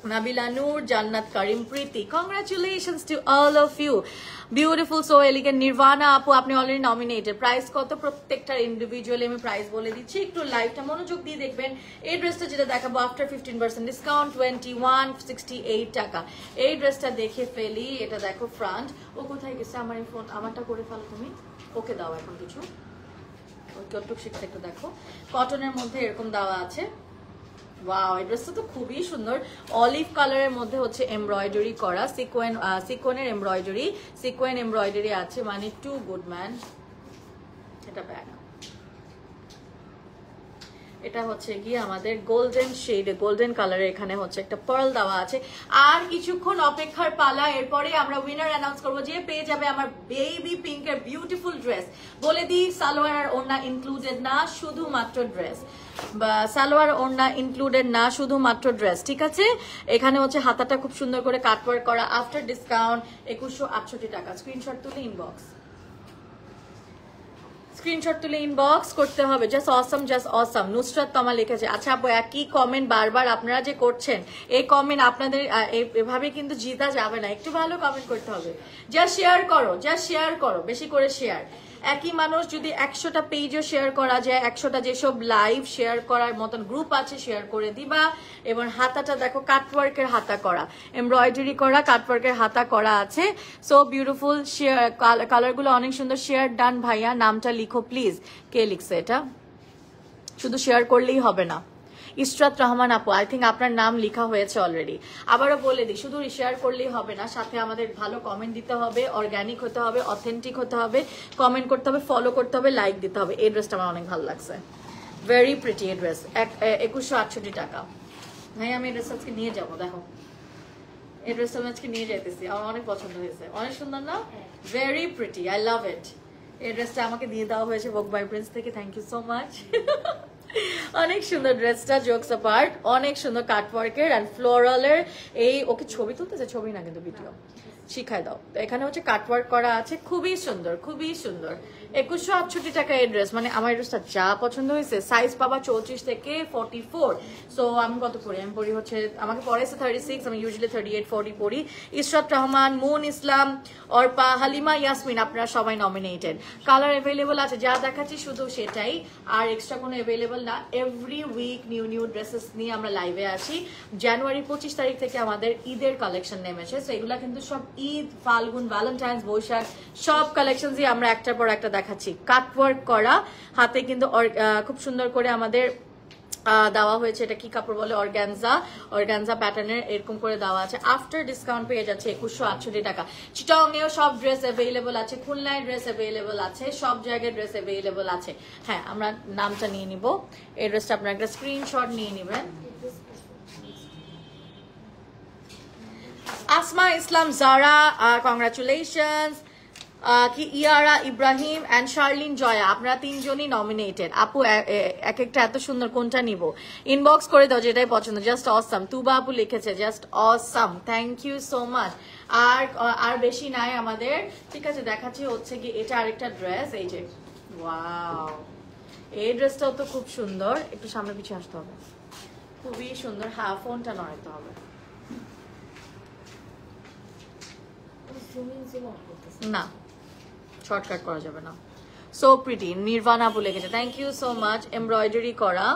Nabila Noor, Jannat Karim Preeti. Congratulations to all of you. Beautiful, so elegant. Nirvana আপু, আপনি অলরেডি নমিনেটেড। প্রাইস কত প্রত্যেকটার ইন্ডিভিজুয়ালি আমি প্রাইস বলে দিচ্ছি, একটু লাইভটা মনোযোগ দিয়ে দেখবেন। এই ড্রেসটা যেটা দেখাবো আফটার 15% ডিসকাউন্ট 2168 টাকা। এই ড্রেসটা দেখে ফেলি, এটা দেখো ফ্রন্ট। ও কোথায় গেছে? আমার এই ফোন আমারটা করে ফেলো তুমি, ওকে দাও এখন কিছু। ওকে একটু শিখতে, একটু দেখো কটনের মধ্যে এরকম দেওয়া আছে। ওয়াও, এই ড্রেসটা তো খুবই সুন্দর। অলিভ কালারের মধ্যে হচ্ছে এমব্রয়ডারি করা, সিকোয়েনের এমব্রয়ডারি আছে, মানে টু গুড ম্যান। এটা ব্যাক, এটা হচ্ছে গিয়ে আমাদের গোল্ডেন শেড, গোল্ডেন কালারের এখানে হচ্ছে একটা পার্ল দেওয়া আছে। আর কিছুক্ষণ অপেক্ষার পালা, এরপরে আমরা উইনার অ্যানাউন্স করবো, যে পেয়ে যাবে আমার বেবি পিঙ্কের বিউটিফুল ড্রেস। বলে দিই, সালোয়ার আর ওড়না ইনক্লুডেড না, শুধুমাত্র ড্রেস। সালোয়ার ওড়না ইনক্লুডেড না, শুধুমাত্র ড্রেস, ঠিক আছে? এখানে হচ্ছে হাতাটা খুব সুন্দর করে কাটওয়ার্ক করা, আফটার ডিসকাউন্ট 2168 টাকা। স্ক্রিনশট তুলে ইনবক্স করতে হবে। জাস্ট অসম। নুসরাত তমা লিখেছে। আচ্ছা আপু, একই কমেন্ট বারবার আপনারা যে করছেন, এই কমেন্ট আপনাদের এভাবে কিন্তু জিতা যাবে না, একটু ভালো কমেন্ট করতে হবে। জাস্ট শেয়ার করো, বেশি করে শেয়ার। একই মানুষ যদি 100টা পেজও শেয়ার করা যায়, 100টা যেসব লাইভ শেয়ার করার মতন গ্রুপ আছে শেয়ার করে দিবা। এবং হাতাটা দেখো, কাটওয়ার্কের হাতা করা, এমব্রয়ডারি করা, কাটওয়ার্কের হাতা করা আছে। সো বিউটিফুল, শেয়ার, কালারগুলো অনেক সুন্দর। শেয়ার ডান ভাইয়া, নামটা লিখো প্লিজ। কে লিখছে এটা? শুধু শেয়ার করলেই হবে না। ইসরাত রহমান আপু, আই থিঙ্ক আপনার নাম লেখা হয়েছে অলরেডি। আবারও বলে দিই, শুধু শেয়ার করলেই হবে না, সাথে আমাদের ভালো কমেন্ট দিতে হবে, অর্গানিক হতে হবে, অথেন্টিক হতে হবে, কমেন্ট করতে হবে, ফলো করতে হবে, লাইক দিতে হবে। এই ড্রেসটা আমার অনেক ভালো লাগছে, ভেরি প্রিটি। এই ড্রেস 2168 টাকা। ভাই আমি এই ড্রেসটা আজকে নিয়ে যাবো, দেখো এই ড্রেসটা আমি আজকে নিয়ে যাইতেছি, আমার অনেক পছন্দ হয়েছে, অনেক সুন্দর না? ভেরি প্রিটি, আই লাভ ইট। এই ড্রেসটা আমাকে দিয়ে দেওয়া হয়েছে ভোগ বাই প্রিন্স থেকে, থ্যাংক ইউ সো মাচ। অনেক সুন্দর ড্রেসটা, জোকস অ্যাপার্ট, অনেক সুন্দর কাটওয়ার্কের অ্যান্ড ফ্লোরালের। এই ওকে ছবি তুলতেছে, ছবি না কিন্তু ভিডিও, শিখাই দাও। এখানে হচ্ছে কাটওয়ার্ক করা আছে, খুবই সুন্দর, খুবই সুন্দর। 2168 টাকা এই ড্রেস, মানে আমার ড্রেসটা যা পছন্দ হয়েছে। সাইজ পাবা 34 থেকে 44। সো আমি কত পড়ি? আমি পড়ি হচ্ছে, আমাকে পড়াইছে 36, আমি ইউজুয়ালি 38 40 পড়ি। ইসরাত রহমান, মুন ইসলাম, অর্পা, হালিমা, ইয়াসমিন, আপনারা সবাই নমিনেটেড। কালার অ্যাভেলেবল আছে, যা দেখাচ্ছি শুধু সেটাই, আর এক্সট্রা কোনো অ্যাভেলেবল না। এভরি উইক নিউ ড্রেসেস নিয়ে আমরা লাইভে আসি। জানুয়ারি 25 তারিখ থেকে আমাদের ঈদের কালেকশন নেমেছে, সো এগুলা কিন্তু সব ঈদ, ফাল্গুন, ভ্যালেন্টাইন্স, বৈশাখ সব কালেকশন দিয়ে আমরা একটার পর একটা দেখাচ্ছি। কাটওয়ার্ক করা, হাতে কিন্তু খুব সুন্দর করে আমাদের দেওয়া হয়েছে। এটা কি কাপড় বলে? অর্গানজা প্যাটার্নের এরকম করে দেওয়া আছে। আফটার ডিসকাউন্ট পেয়ে যাচ্ছে 2168 টাকা। চিটং এও সব ড্রেস অ্যাভেলেবল আছে, খুলনায় ড্রেস অ্যাভেলেবল আছে, সব জায়গায় ড্রেস অ্যাভেলেবল আছে। হ্যাঁ, আমরা নামটা নিয়ে নিব। এই ড্রেসটা আপনার একটা স্ক্রিনশট নিয়ে নেবেন। আসমা ইসলাম জারা, কংগ্রাচুলেশনস। কি ইয়ারা ইব্রাহিম অ্যান্ড শার্লিন জয়া, আপনারা তিনজনই নমিনেটেড। আপু এক একটা এত সুন্দর, কোনটা নিব? ইনবক্স করে দাও যেটাই পছন্দ। জাস্ট অসাম, তুবা আপু লিখেছে, just awesome, thank you so much. আর বেশি নাই আমাদের, ঠিক আছে? দেখাচ্ছি হচ্ছে কি, এটা আরেকটা ড্রেস, এই যে ওয়াও, এই ড্রেসটাও তো খুব সুন্দর। একটু সামনে পিছিয়ে আসতে হবে, খুবই সুন্দর। হ্যাঁ, ফোনটা নড়াইতে হবে না, শর্টকাট করা যাবে না। সো প্রিটি, নির্বাণা বলে গেছে, thank you so much. Embroidery করা,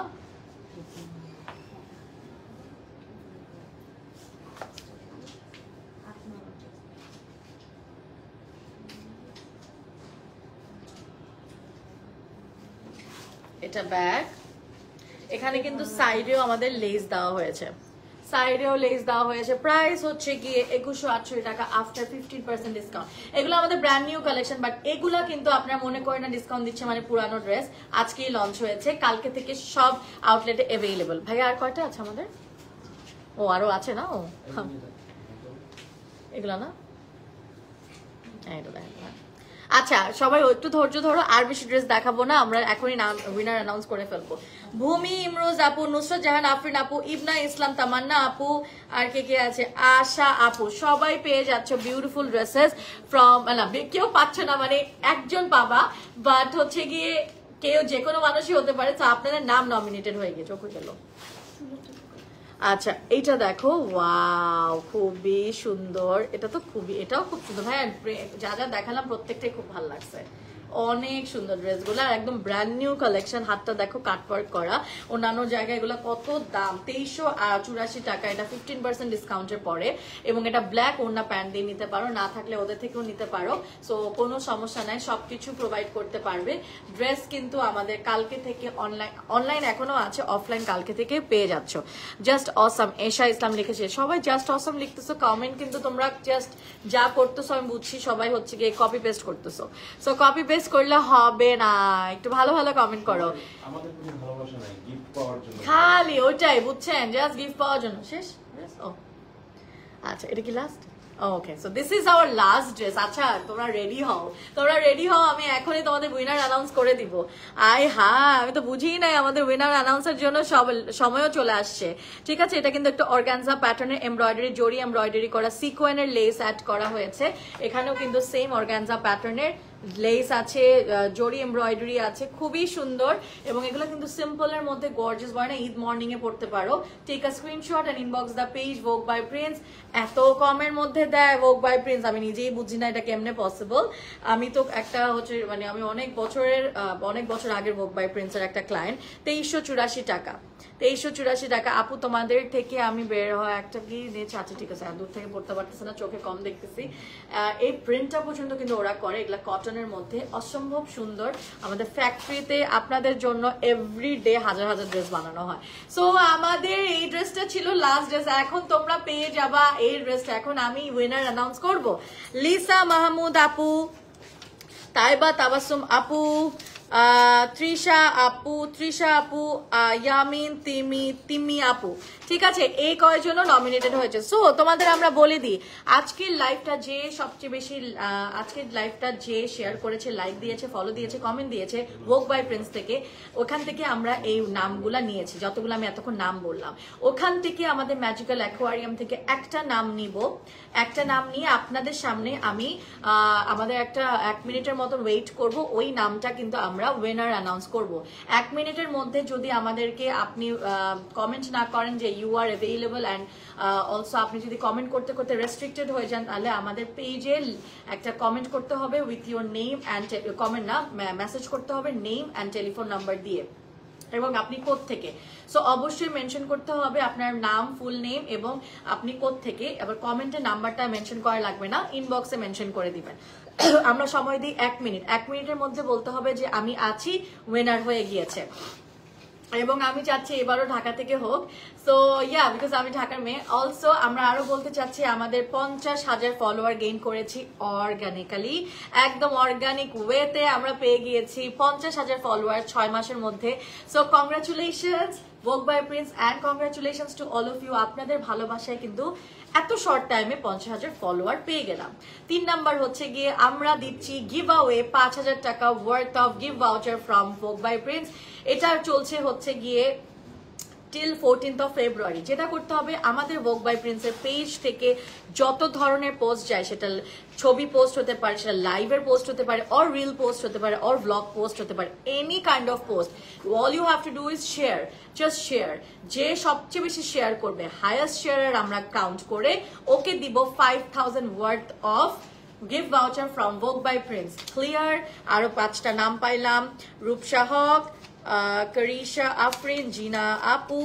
এটা ব্যাক। এখানে কিন্তু সাইডেও আমাদের লেস দেওয়া হয়েছে, প্রাইস হচ্ছে গিয়ে 2168 টাকা আফটার 15% ডিসকাউন্ট। এগুলো আমাদের ব্র্যান্ড নিউ কালেকশন, বাট এগুলা কিন্তু আপনারা মনে করেন না ডিসকাউন্ট দিচ্ছে মানে পুরানো ড্রেস। আজকেই লঞ্চ হয়েছে, কালকে থেকে সব আউটলেটে অ্যাভেলেবল। ভাইয়া আর কয়টা আছে আমাদের? ও আরো আছে না? ও এগুলা না, এটা দেখেন। আচ্ছা সবাই একটু ধৈর্য ধরো, আর বেশি ড্রেস দেখাবো না, আমরা এখনই নাম উইনার অ্যানাউন্স করে ফেলবো। ভূমি ইমরোজ আপু, নুসরাত জাহান আফরিন আপু, ইবনা ইসলাম তামান্না আপু, আর কে আছে, আশা আপু, সবাই পেয়ে যাচ্ছে বিউটিফুল ড্রেসেস ফ্রম, না কেউ পাচ্ছে না মানে একজন পাবা, বাট হচ্ছে গিয়ে কেউ যে কোনো মানুষই হতে পারে, তো আপনাদের নাম নমিনেটেড হয়ে গেছে। চোখে গেল। আচ্ছা এইটা দেখো, ওয়াও খুবই সুন্দর, এটা তো খুবই, এটাও খুব সুন্দর ভাই, যা যা দেখালাম প্রত্যেকটাই খুব ভালো লাগছে, অনেক সুন্দর ড্রেসগুলো, আর একদম ব্র্যান্ড নিউ কালেকশন। হাতটা দেখো কাটওয়ার্ক করা, অন্যান্য জায়গায় এগুলো কত দাম, 2384 টাকা, এটা 15% ডিসকাউন্টের পরে, এবং এটা ব্ল্যাক ওড়না প্যান্ট দিয়ে নিতে পারো, না থাকলে ওদের থেকেও নিতে পারো, সো কোনো সমস্যা নাই, সবকিছু প্রোভাইড করতে পারবে। ড্রেস কিন্তু আমাদের কালকে থেকে অনলাইন এখনো আছে, অফলাইন কালকে থেকে পেয়ে যাচ্ছ। জাস্ট অসাম, এশা ইসলাম লিখেছে, সবাই জাস্ট অসাম লিখতেছো, কমেন্ট কিন্তু তোমরা জাস্ট যা করতেছো আমি বুঝছি, সবাই হচ্ছে গিয়ে কপি পেস্ট করতেছো, সো কপি পেস্ট করলে হবে না, একটু ভালো ভালো কমেন্ট করো, আমাদের কোনো ভালোবাসা নাই, গিফট পাওয়ার জন্য খালি ওইটাই, বুঝছেন, জাস্ট গিফট পাওয়ার জন্য। শেষ? ও আচ্ছা, এটা কি last? Okay, so this is our last dress. আচ্ছা তোমরা রেডি হও, তোমরা রেডি হও, আমি এখনই তোমাদের উইনার অ্যানাউন্স করে দিব। আমি তো বুঝিই নাই আমাদের উইনার অ্যানাউন্সের জন্য সময়ও চলে আসছে। ঠিক আছে, এটা কিন্তু একটা অর্গানজা প্যাটার্নের এমব্রয়ডারি, জরি এমব্রয়ডারি করা, সিকোয়েনের লেস অ্যাড করা হয়েছে, এখানেও কিন্তু সেম অর্গানজা প্যাটার্নের লেস আছে, জরি এমব্রয়ডারি আছে, খুবই সুন্দর, এবং এগুলো কিন্তু সিম্পলের মধ্যে গর্জিয়াস, হয় না, ঈদ মর্নিং এ পড়তে পারো। Take a screenshot and inbox the page Vogue by Prince. এত কমের মধ্যে দেয় ভোগ বাই প্রিন্স, আমি নিজেই বুঝি না এটা কেমনে পসিবল। আমি তো একটা হচ্ছে মানে আমি অনেক বছর আগের ভোগ বাই প্রিন্সের একটা ক্লায়েন্ট। 2384 টাকা, 2384 টাকা। আপু তোমাদের থেকে আমি বের হওয়া একটা কি নিয়েছে, আচ্ছা ঠিক আছে, দূর থেকে পড়তে পারতেছে না, চোখে কম দেখতেছি। এই প্রিন্টটা পর্যন্ত কিন্তু ওরা করে, এগুলা কটনের মধ্যে, অসম্ভব সুন্দর। আমাদের ফ্যাক্টরিতে আপনাদের জন্য এভরিডে হাজার হাজার ড্রেস বানানো হয়। সো আমাদের এই ড্রেসটা ছিল লাস্ট ড্রেস, এখন তোমরা পেয়ে যাবা এই ড্রেসটা। এখন আমি উইনার অ্যানাউন্স করব। লিসা মাহমুদ আপু, তাইবা তাবাসুম আপু, তৃষা আপু, ইয়ামিন তিমি আপু, ঠিক আছে, এই কয়জন নমিনেটেড হয়েছে। সো তোমাদের আমরা বলে দিই, আজকের লাইভটা যে শেয়ার করেছে, লাইক দিয়েছে, ফলো দিয়েছে, কমেন্ট দিয়েছে ভোগ বাই প্রিন্স থেকে, ওখান থেকে আমরা এই নামগুলা নিয়েছি, যতগুলো আমি এতক্ষণ নাম বললাম, ওখান থেকে আমাদের ম্যাজিক্যাল অ্যাকোয়ারিয়াম থেকে একটা নাম নিব। একটা নাম নিয়ে আপনাদের সামনে আমি আমাদের একটা 1 মিনিটের মতন ওয়েট করব, ওই নামটা কিন্তু আমরা উইনার অ্যানাউন্স করব। 1 মিনিটের মধ্যে যদি আমাদেরকে আপনি কমেন্ট না করেন যে you are available, and also আপনি যদি কমেন্ট করতে করতে রেস্ট্রিক্টেড হয়ে যান, তাহলে আমাদের পেজে একটা কমেন্ট করতে হবে with your name and, comment না, মেসেজ করতে হবে নেম অ্যান্ড টেলিফোন নাম্বার দিয়ে, এবং আপনি কোত্থেকে, সো অবশ্যই মেনশন করতে হবে আপনার নাম, ফুল নেম, এবং আপনি কোত্থেকে। এবার কমেন্টে নাম্বারটা মেনশন করা লাগবে না, ইনবক্সে মেনশন করে দিবেন। আমরা সময় দিই 1 মিনিট, 1 মিনিটের মধ্যে বলতে হবে যে আমি আছি, উইনার হয়ে গিয়েছে। এবং আমি চাচ্ছি এবারও ঢাকা থেকে হোক, সো বিকজ আমি ঢাকার মেয়ে। অলসো আমরা আরো বলতে চাচ্ছি, আমাদের 50,000 ফলোয়ার গেইন করেছি অর্গানিক্যালি, একদম অর্গানিক ওয়েতে আমরা পেয়ে গিয়েছি 50,000 ফলোয়ার 6 মাসের মধ্যে। So congratulations Vogue by Prince, and congratulations to all of you. আপনাদের ভালোবাসায় কিন্তু এত শর্ট টাইমে 50,000 ফলোয়ার পেয়ে গেলাম। 3 নাম্বার হচ্ছে গিয়ে আমরা দিচ্ছি গিভ আওয়ে 5,000 টাকা worth of gift voucher from Vogue by Prince. এটা চলছে হচ্ছে গিয়ে টিল 14th of February। যেটা করতে হবে, আমাদের ভোগ বাই প্রিন্সের পেজ থেকে যত ধরনের পোস্ট যায়, সেটা ছবি পোস্ট হতে পারে, সেটা লাইভের পোস্ট হতে পারে, অর রিল পোস্ট হতে পারে, অর ব্লগ পোস্ট হতে পারে, any kind of post, all you have to do is share, just share. যে সবচেয়ে বেশি শেয়ার করবে, হাইয়েস্ট শেয়ারের আমরা কাউন্ট করে ওকে দিব 5,000 worth of gift voucher from Vogue by Prince. Clear? আরো 5টা নাম পাইলাম, রূপসা হক, করিশা আফরিন, জিনা আপু,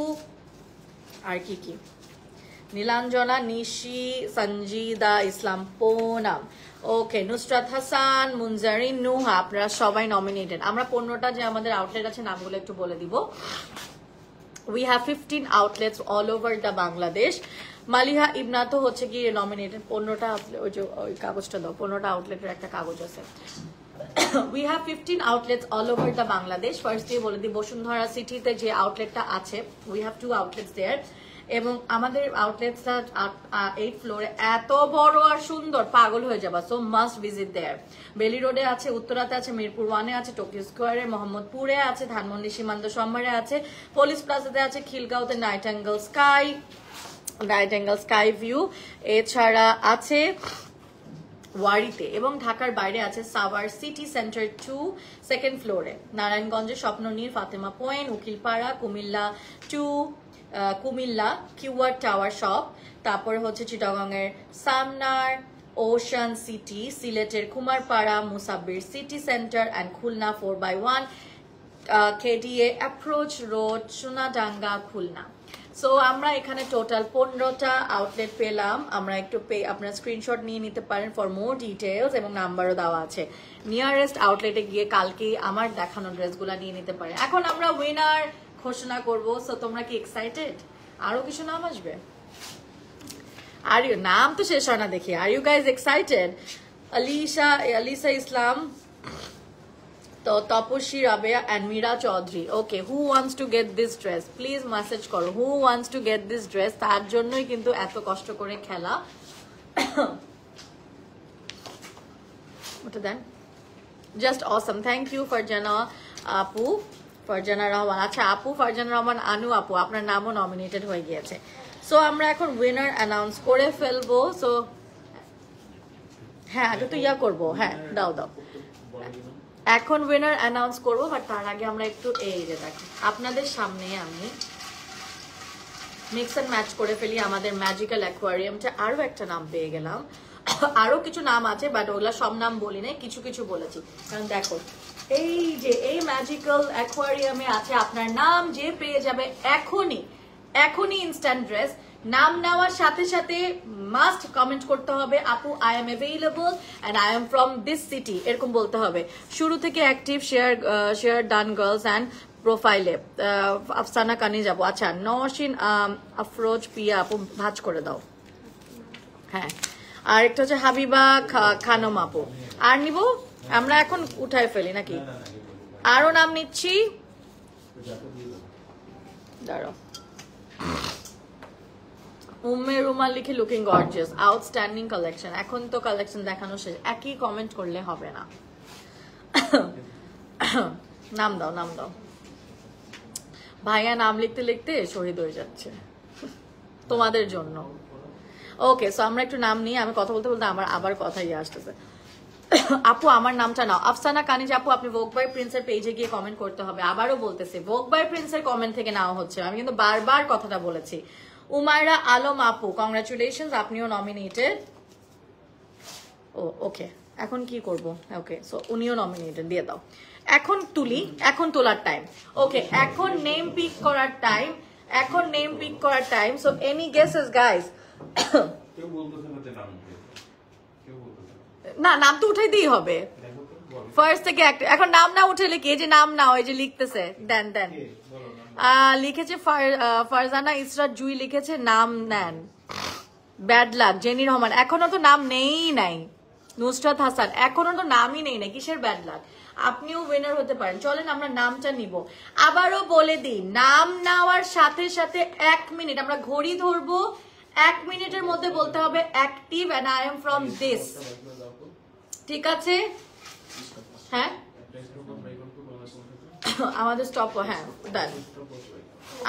আর কি, নীলাঞ্জনা, নিশি, সঞ্জিদা ইসলাম, পুনাম, ওকে, নুসরাত হাসান, মুনজারিন, নুহা, আপনারা সবাই নমিনেটেড। আমরা 15টা যে আমাদের আউটলেট আছে নামগুলো একটু বলে দিব। We have 15 outlets all over the Bangladesh. Maliha ইবনা তো হচ্ছে কি নমিনেটেড। 15টা, ওই কাগজটা দাও, 15টা আউটলেটের একটা কাগজ আছে। We have 15 outlets all over the Bangladesh. First দিয়ে বলে দিই, বসুন্ধরা সিটিতে যে আউটলেটটা আছে, we have 2 outlets there. এবং আমাদের আউটলেটসটা 8 ফ্লোরে এত বড় আর সুন্দর, পাগল হয়ে যাবা। সো মাস্ট ভিজিট দেয়ার। বেলি রোডে আছে, উত্তরাতে আছে, মিরপুর 1-এ আছে, টোকিও স্কোয়ারে, মোহাম্মদপুরে আছে, ধানমন্ডি সীমান্ত সম্মারে আছে, পুলিশ প্লাজাতে আছে, খিলগাঁওতে নাইটেঙ্গেল স্কাই ভিউ, এছাড়া আছে ওয়ারিতে, এবং ঢাকার বাইরে আছে সাভার সিটি সেন্টার 2 সেকেন্ড ফ্লোরে, নারায়ণগঞ্জে Swapnanir, Fatema point, Ukilpara, Cumilla QR tower shop, তারপরে হচ্ছে চিটাগাংয়ের সামনার ওশান সিটি, সিলেটের Kumarpara Musabbir city centre and Khulna 4x1 KDA approach road, Sonadanga, Khulna. So আমরা এখানে টোটাল 15টা আউটলেট পেলাম। আমরা একটু আপনার স্ক্রিনশট নিয়ে নিতে পারেন ফর মোর ডিটেলস, এবং নাম্বারও দেওয়া আছে। নিয়ারেস্ট আউটলেটে গিয়ে কালকে আমার দেখানো ড্রেসগুলো নিয়ে নিতে পারেন। এখন আমরা উইনার ঘোষণা করব। সো তোমরা কি এক্সাইটেড? আরো কিছু নাম আসবে? আর ইউ নাম তো শেষ হয় না দেখি। Are you guys excited? Alisa Islam, তো Tapashi Rabeya and Mira Chowdhury. Okay, who wants to get this dress? Please message করো, who wants to get this dress? তার জন্যই কিন্তু এত কষ্ট করে খেলা। ওটা দেন। Just awesome. Thank you Farzana আপু, ফারজানা রহমান। আচ্ছা আপু, ফারজানা রহমান আনু আপু, আপনার নামও নমিনেটেড হয়ে গিয়েছে। সো আমরা এখন উইনার অ্যানাউন্স করে ফেলবো। সো হ্যাঁ, আগে তো করবো। হ্যাঁ, দাও। এখন উইনার অ্যানাউন্স করবো, বাট তার আগে আমরা একটু এই যে দেখো আপনাদের সামনে আমি মিক্স অ্যান্ড ম্যাচ করে ফেলি আমাদের ম্যাজিক্যাল অ্যাকোয়ারিয়ামটা। আরো একটা নাম পেয়ে গেলাম, আরো কিছু নাম আছে, বাট ওগুলা সব নাম বলি নাই, কিছু কিছু বলেছি। কারণ দেখো এই যে এই ম্যাজিক্যাল অ্যাকোয়ারিয়ামে আছে আপনার নাম, যে পেয়ে যাবে এখনই ইনস্ট্যান্ট ড্রেস। নাম নেওয়ার সাথে সাথে মাস্ট কমেন্ট করতে হবে, আপু I am available and I am from this city, এরকম বলতে হবে। শুরু থেকে active, share done girls and প্রোফাইলে আফসানা কানি যাবো। আচ্ছা, নওশিন আফরোজ পিয়া আপু ভাজ করে দাও। হ্যাঁ, আর একটা হচ্ছে হাবিবা খানম আপু। আর নিব আমরা এখন উঠায় ফেলি নাকি? আরো নাম নিচ্ছি, দাঁড়াও। উম্মে রুমাল লিখে লুকিং গর্জিয়াস, আউটস্ট্যান্ডিং কালেকশন। এখন তো কালেকশন দেখানো শেষ, একই কমেন্ট করলে হবে না। নাম দাও। ভাইয়া নাম লিখতে লিখতে শহীদ হয়ে যাচ্ছে তোমাদের জন্য। ওকে, সো আমরা একটু নাম নিয়ে, আমি কথা বলতে বলতে আমার আবার কথা আসতেছে। আপু আমার নামটা নাও। আফসানা কানিজ আপু, আপনি ভোগ বাই প্রিন্সের পেজে গিয়ে কমেন্ট করতে হবে। আবারও বলতেছি, ভোগ বাই প্রিন্সের কমেন্ট থেকে নেওয়া হচ্ছে, আমি কিন্তু বারবার কথাটা বলেছি। উমায়রা আলম আপু, কংগ্রাচুলেশনস, আপনিও নমিনেটেড। ওকে, এখন কি করব? ওকে, সো উনিও নমিনেটেড, দিয়ে দাও। এখন তুলি, এখন তোলার টাইম। ওকে, এখন নেম পিক করার time. So any guesses guys? না, নাম তো উঠাই দিই হবে ফার্স্ট থেকে। এখন নাম না উঠেলে কি, যে নাম না, ওই যে লিখতেছে, দেন লিখেছে ফারজানা ইসরাত জুই লিখেছে নাম নেন। ব্যাড লাক জেনি রহমান, এখনো তো নাম নাই। নুসরাত হাসান, এখনো তো নামই নেই না, কিসের ব্যাড লাক? আপনিও উইনার হতে পারেন। চলেন আমরা নামটা নিব। আবারও বলে দিই, নাম নেওয়ার সাথে সাথে 1 মিনিট আমরা ঘড়ি ধরবো, 1 মিনিটের মধ্যে বলতে হবে active and I am from this. ঠিক আছে? হ্যাঁ, আমাদের স্টপ। হ্যাঁ, ডান,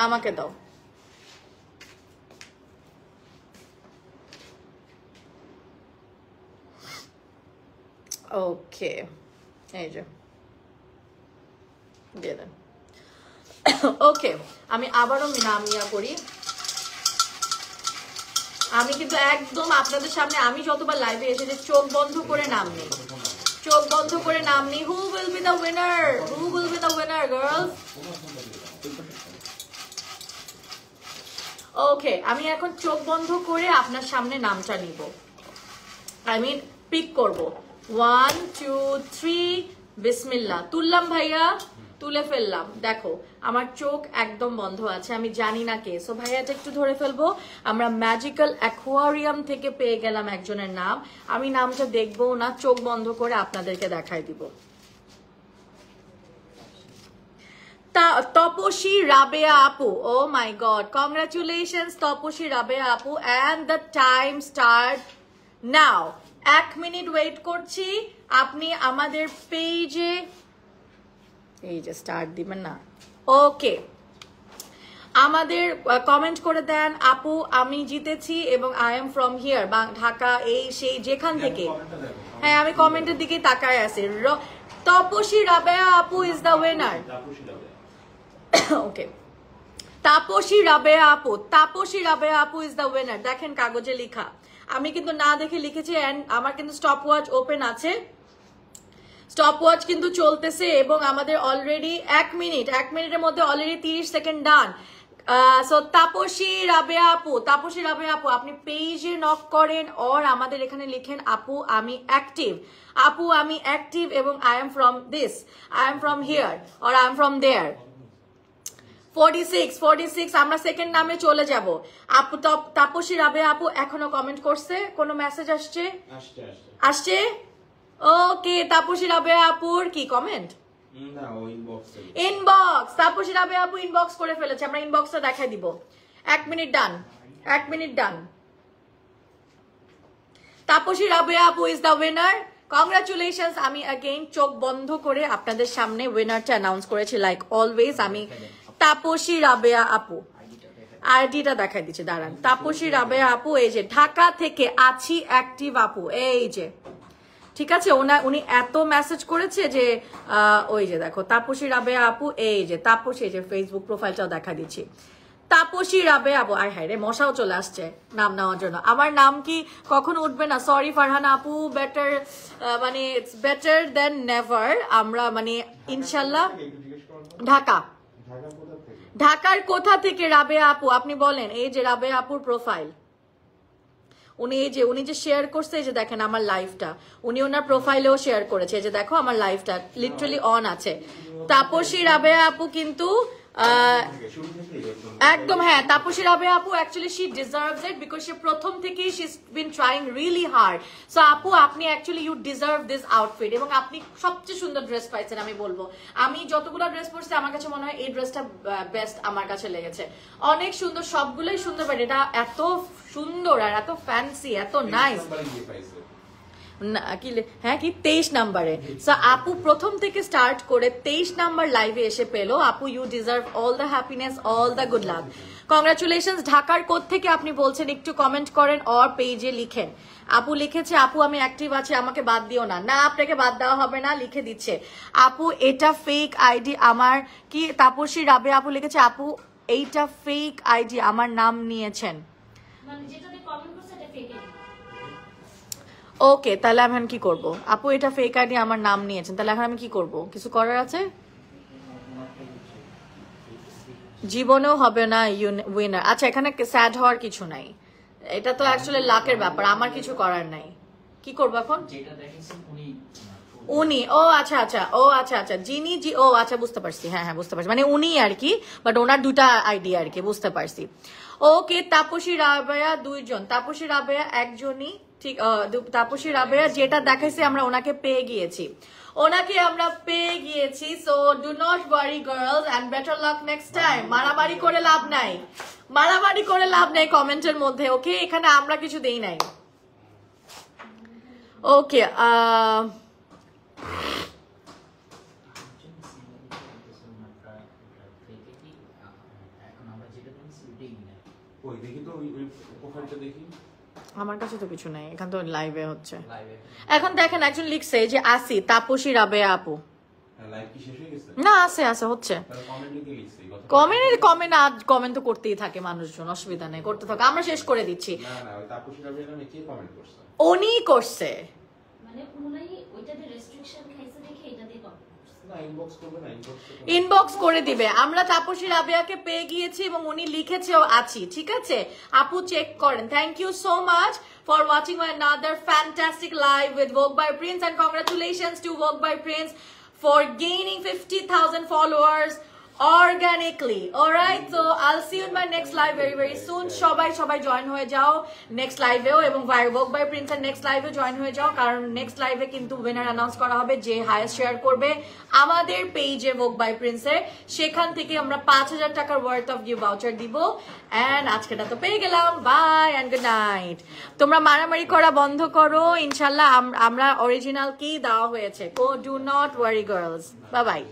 আমাকে দাও। ওকে, এই যে দিয়ে দেন। ওকে, আমি আবারও নাম করি। আমি কিন্তু একদম আপনাদের সামনে, আমি যতবার লাইভে এসেছি চোখ বন্ধ করে নাম নেই, who will be the winner girls? Okay, আমি এখন চোখ বন্ধ করে আপনার সামনে নামটা নিব, পিক করব। 1 2 3 বিসমিল্লাহ। তুললাম ভাইয়া, তুলে ফেললাম। দেখো আমার চোখ একদম বন্ধ আছে, আমি জানি না কে। সো ভাইয়াটা একটু ধরে ফেলবো। আমরা ম্যাজিক্যাল অ্যাকোয়ারিয়াম থেকে পেয়ে গেলাম একজনের নাম। আমি নামটা দেখবো না, চোখ বন্ধ করে আপনাদেরকে দেখাই দিব। Taposhi Rabea Apu. Oh my god. Congratulations Taposhi Rabea Apu, and the time start now. 1 minute wait করছি, আপনি আমাদের পেজে এই যে স্টার্ট দিবেন না। ওকে, আমাদের কমেন্ট করে দেন আপু আমি জিতেছি এবং I am from here, Dhaka, এই সেই যেখান থেকে। হ্যাঁ আমি কমেন্টের দিকে তাকায় আছি। তপসী রাবেয়া আপু ইজ দ্য উইনার। ওকে, তাপসী রাবেয়া আপু, তাপসী রাবেয়া আপু ইজ দ্য উইনার। দেখেন কাগজে লেখা, আমি কিন্তু না দেখে লিখেছি, এন্ড আমার কিন্তু স্টপ ওয়াচ ওপেন আছে, স্টপ ওয়াচ কিন্তু চলতেছে এবং আমাদের অলরেডি 1 মিনিটের মধ্যে অলরেডি 30 সেকেন্ড ডান। সো তাপসী রাবেয়া আপু, তাপসী রাবেয়া আপু আপনি পেজে নক করেন আর আমাদের এখানে লিখেন আপু আমি অ্যাক্টিভ, আপু আমি অ্যাক্টিভ এবং I am from this, I am from here আর আই এম ফ্রম দেয়ার। 46 আমরা সেকেন্ড নামে চলে যাব। আপু তাপসী রাবেয়া আপু এখনো কমেন্ট করছে, কোনো মেসেজ আসছে? আসছে। ওকে, তাপসী রাবেয়া আপুর কি কমেন্ট? না, ও ইনবক্স। তাপসী রাবেয়া আপু ইনবক্স করে ফেলেছে, আমরা ইনবক্সটা দেখাই দিব। 1 মিনিট ডান, 1 মিনিট ডান। তাপসী রাবেয়া আপু ইজ দ্য উইনার। কংগ্রাচুলেশনস। আমি अगेन চোখ বন্ধ করে আপনাদের সামনে উইনারটা অ্যানাউন্স করেছি, লাইক অলওয়েজ। আমি তাপসী রাবেয়া আপু আইডিটা দেখাই দিচ্ছি, দাঁড়ান। তাপসী রাবেয়া আপু এই যে ঢাকা থেকে আছি অ্যাক্টিভ আপু, এই যে ঠিক আছে। উনি এত মেসেজ করেছে যে ওই যে দেখো তাপসী রাবেয়া আপু, এই যে তাপসী, এই যে ফেসবুক প্রোফাইলটাও দেখা দিচ্ছি। তাপসী রাবেয়া আপু, আয় হায় রে মশাও চলে আসছে নাম নেওয়ার জন্য। আমার নাম কি কখনো উঠবে না? সরি ফারহানা আপু, বেটার মানে ইটস বেটার দেন নেভার। আমরা মানে ইনশাল্লাহ। ঢাকা, ঢাকার কোথা থেকে রাবেয়া আপু আপনি বলেন? এই যে রাবেয়া আপুর প্রোফাইল, উনি যে শেয়ার করছে, এই যে দেখেন আমার লাইভটা, উনি ওনার প্রোফাইলেও শেয়ার করেছে, এই যে দেখো আমার লাইভটা লিটারালি অন আছে। তাপসী রাবেয়া আপু কিন্তু একদম, হ্যাঁ তাপসী রাবেয়া আপু actually she deserves it because সে প্রথম থেকেই she is been trying really hard. So আপু আপনি actually you deserve this outfit, এবং আপনি সবচেয়ে সুন্দর ড্রেস পাইছেন। আমি বলবো আমি যতগুলো ড্রেস পরছি আমার কাছে মনে হয় এই ড্রেসটা বেস্ট আমার কাছে লেগেছে। অনেক সুন্দর, সবগুলোই সুন্দর, বাট এটা এত সুন্দর আর এত ফ্যান্সি, এত নাইস। হ্যাঁ কি 23 নাম্বারে। সো আপু প্রথম থেকে স্টার্ট করে 23 নাম্বার লাইভে এসে পেলো। আপু you deserve all the happiness, all the good luck. Congratulations. ঢাকার কোত্থেকে আপনি বলছেন একটু কমেন্ট করেন আর পেজে লিখেন। আপু লিখেছে আপু আমি অ্যাক্টিভ আছি, আমাকে বাদ দিও না। না আপনাকে বাদ দেওয়া হবে না, লিখে দিচ্ছে। আপু এটা ফেক আইডি আমার, কি তাপসী রাবেয়া আপু লিখেছে আপু এইটা ফেক আইডি, আমার নাম নিয়েছেন। ওকে, তাহলে আমি এখন কি করব? আপু এটা ফেক আইডি, আমার নাম নিয়েছেন, তাহলে এখন আমি কি করব? কিছু করার আছে? জীবনেও হবে না উইনার। আচ্ছা এখানে স্যাড হওয়ার কিছু নাই, এটা তো অ্যাকচুয়ালি লাকের ব্যাপার, আমার কিছু করার নাই। কি করবো এখন? উনি, ও আচ্ছা আচ্ছা, ও আচ্ছা আচ্ছা, যিনি ও আচ্ছা বুঝতে পারছি, হ্যাঁ হ্যাঁ বুঝতে পারছি, মানে উনি আর কি, বাট ওনার দুটা আইডি আর কি, বুঝতে পারছি। ওকে, তাপসী রাবেয়া 2 জন, তাপসী রাবেয়া একজনই, ঠিক। তাপসী রাবেয়া যেটা দেখাইছে আমরা ওনাকে পেয়ে গিয়েছি, ওনাকে আমরা পেয়ে গিয়েছি। So do not worry girls and better luck next time. মারামারি করে লাভ নাই, মারামারি করে লাভ নাই কমেন্টের মধ্যে। ওকে, এখানে আমরা কিছু দেই নাই। ওকে, আমার কাছে তো কিছু নাই, এখান তো লাইভে হচ্ছে। এখন দেখেন একজন লিখছে যে আসি তাপসী রাবেয়া আপু, না আছে আছে হচ্ছে কমেন্ট তো করতেই থাকে মানুষজন, অসুবিধা নেই, করতে থাকে, আমরা শেষ করে দিচ্ছি। উনি করছে, ইনবক্স করে দিবে। আমরা তাপসী রাবেয়াকে পেয়ে গিয়েছি এবং উনি লিখেছেও আছি, ঠিক আছে আপু চেক করেন। Thank you so much for watching another fantastic live with Vogue by Prince, and congratulations to Vogue by Prince for gaining 50,000 followers organically. Alright, so I'll see you in my next live very very soon. সবাই join হয়ে যাও next লাইভেও, এবং work by প্রিন্সের next লাইভে join হয়ে যাও, কারণ next লাইভে কিন্তু উইনার অ্যানাউন্স করা হবে যে হাইয়েস্ট শেয়ার করবে আমাদের পেজে ওয়ার্ক বাই প্রিন্সের। সেখান থেকে আমরা 5000 টাকার ওয়ার্থ অফ গিফট ভাউচার দিব। এন্ড আজকেটা তো পেয়ে গেলাম। Bye and good night. তোমরা মারামারি করা বন্ধ করো, ইনশাল্লাহ আমরা অরিজিনাল কি দেওয়া হয়েছে। Do not worry girls. Bye bye.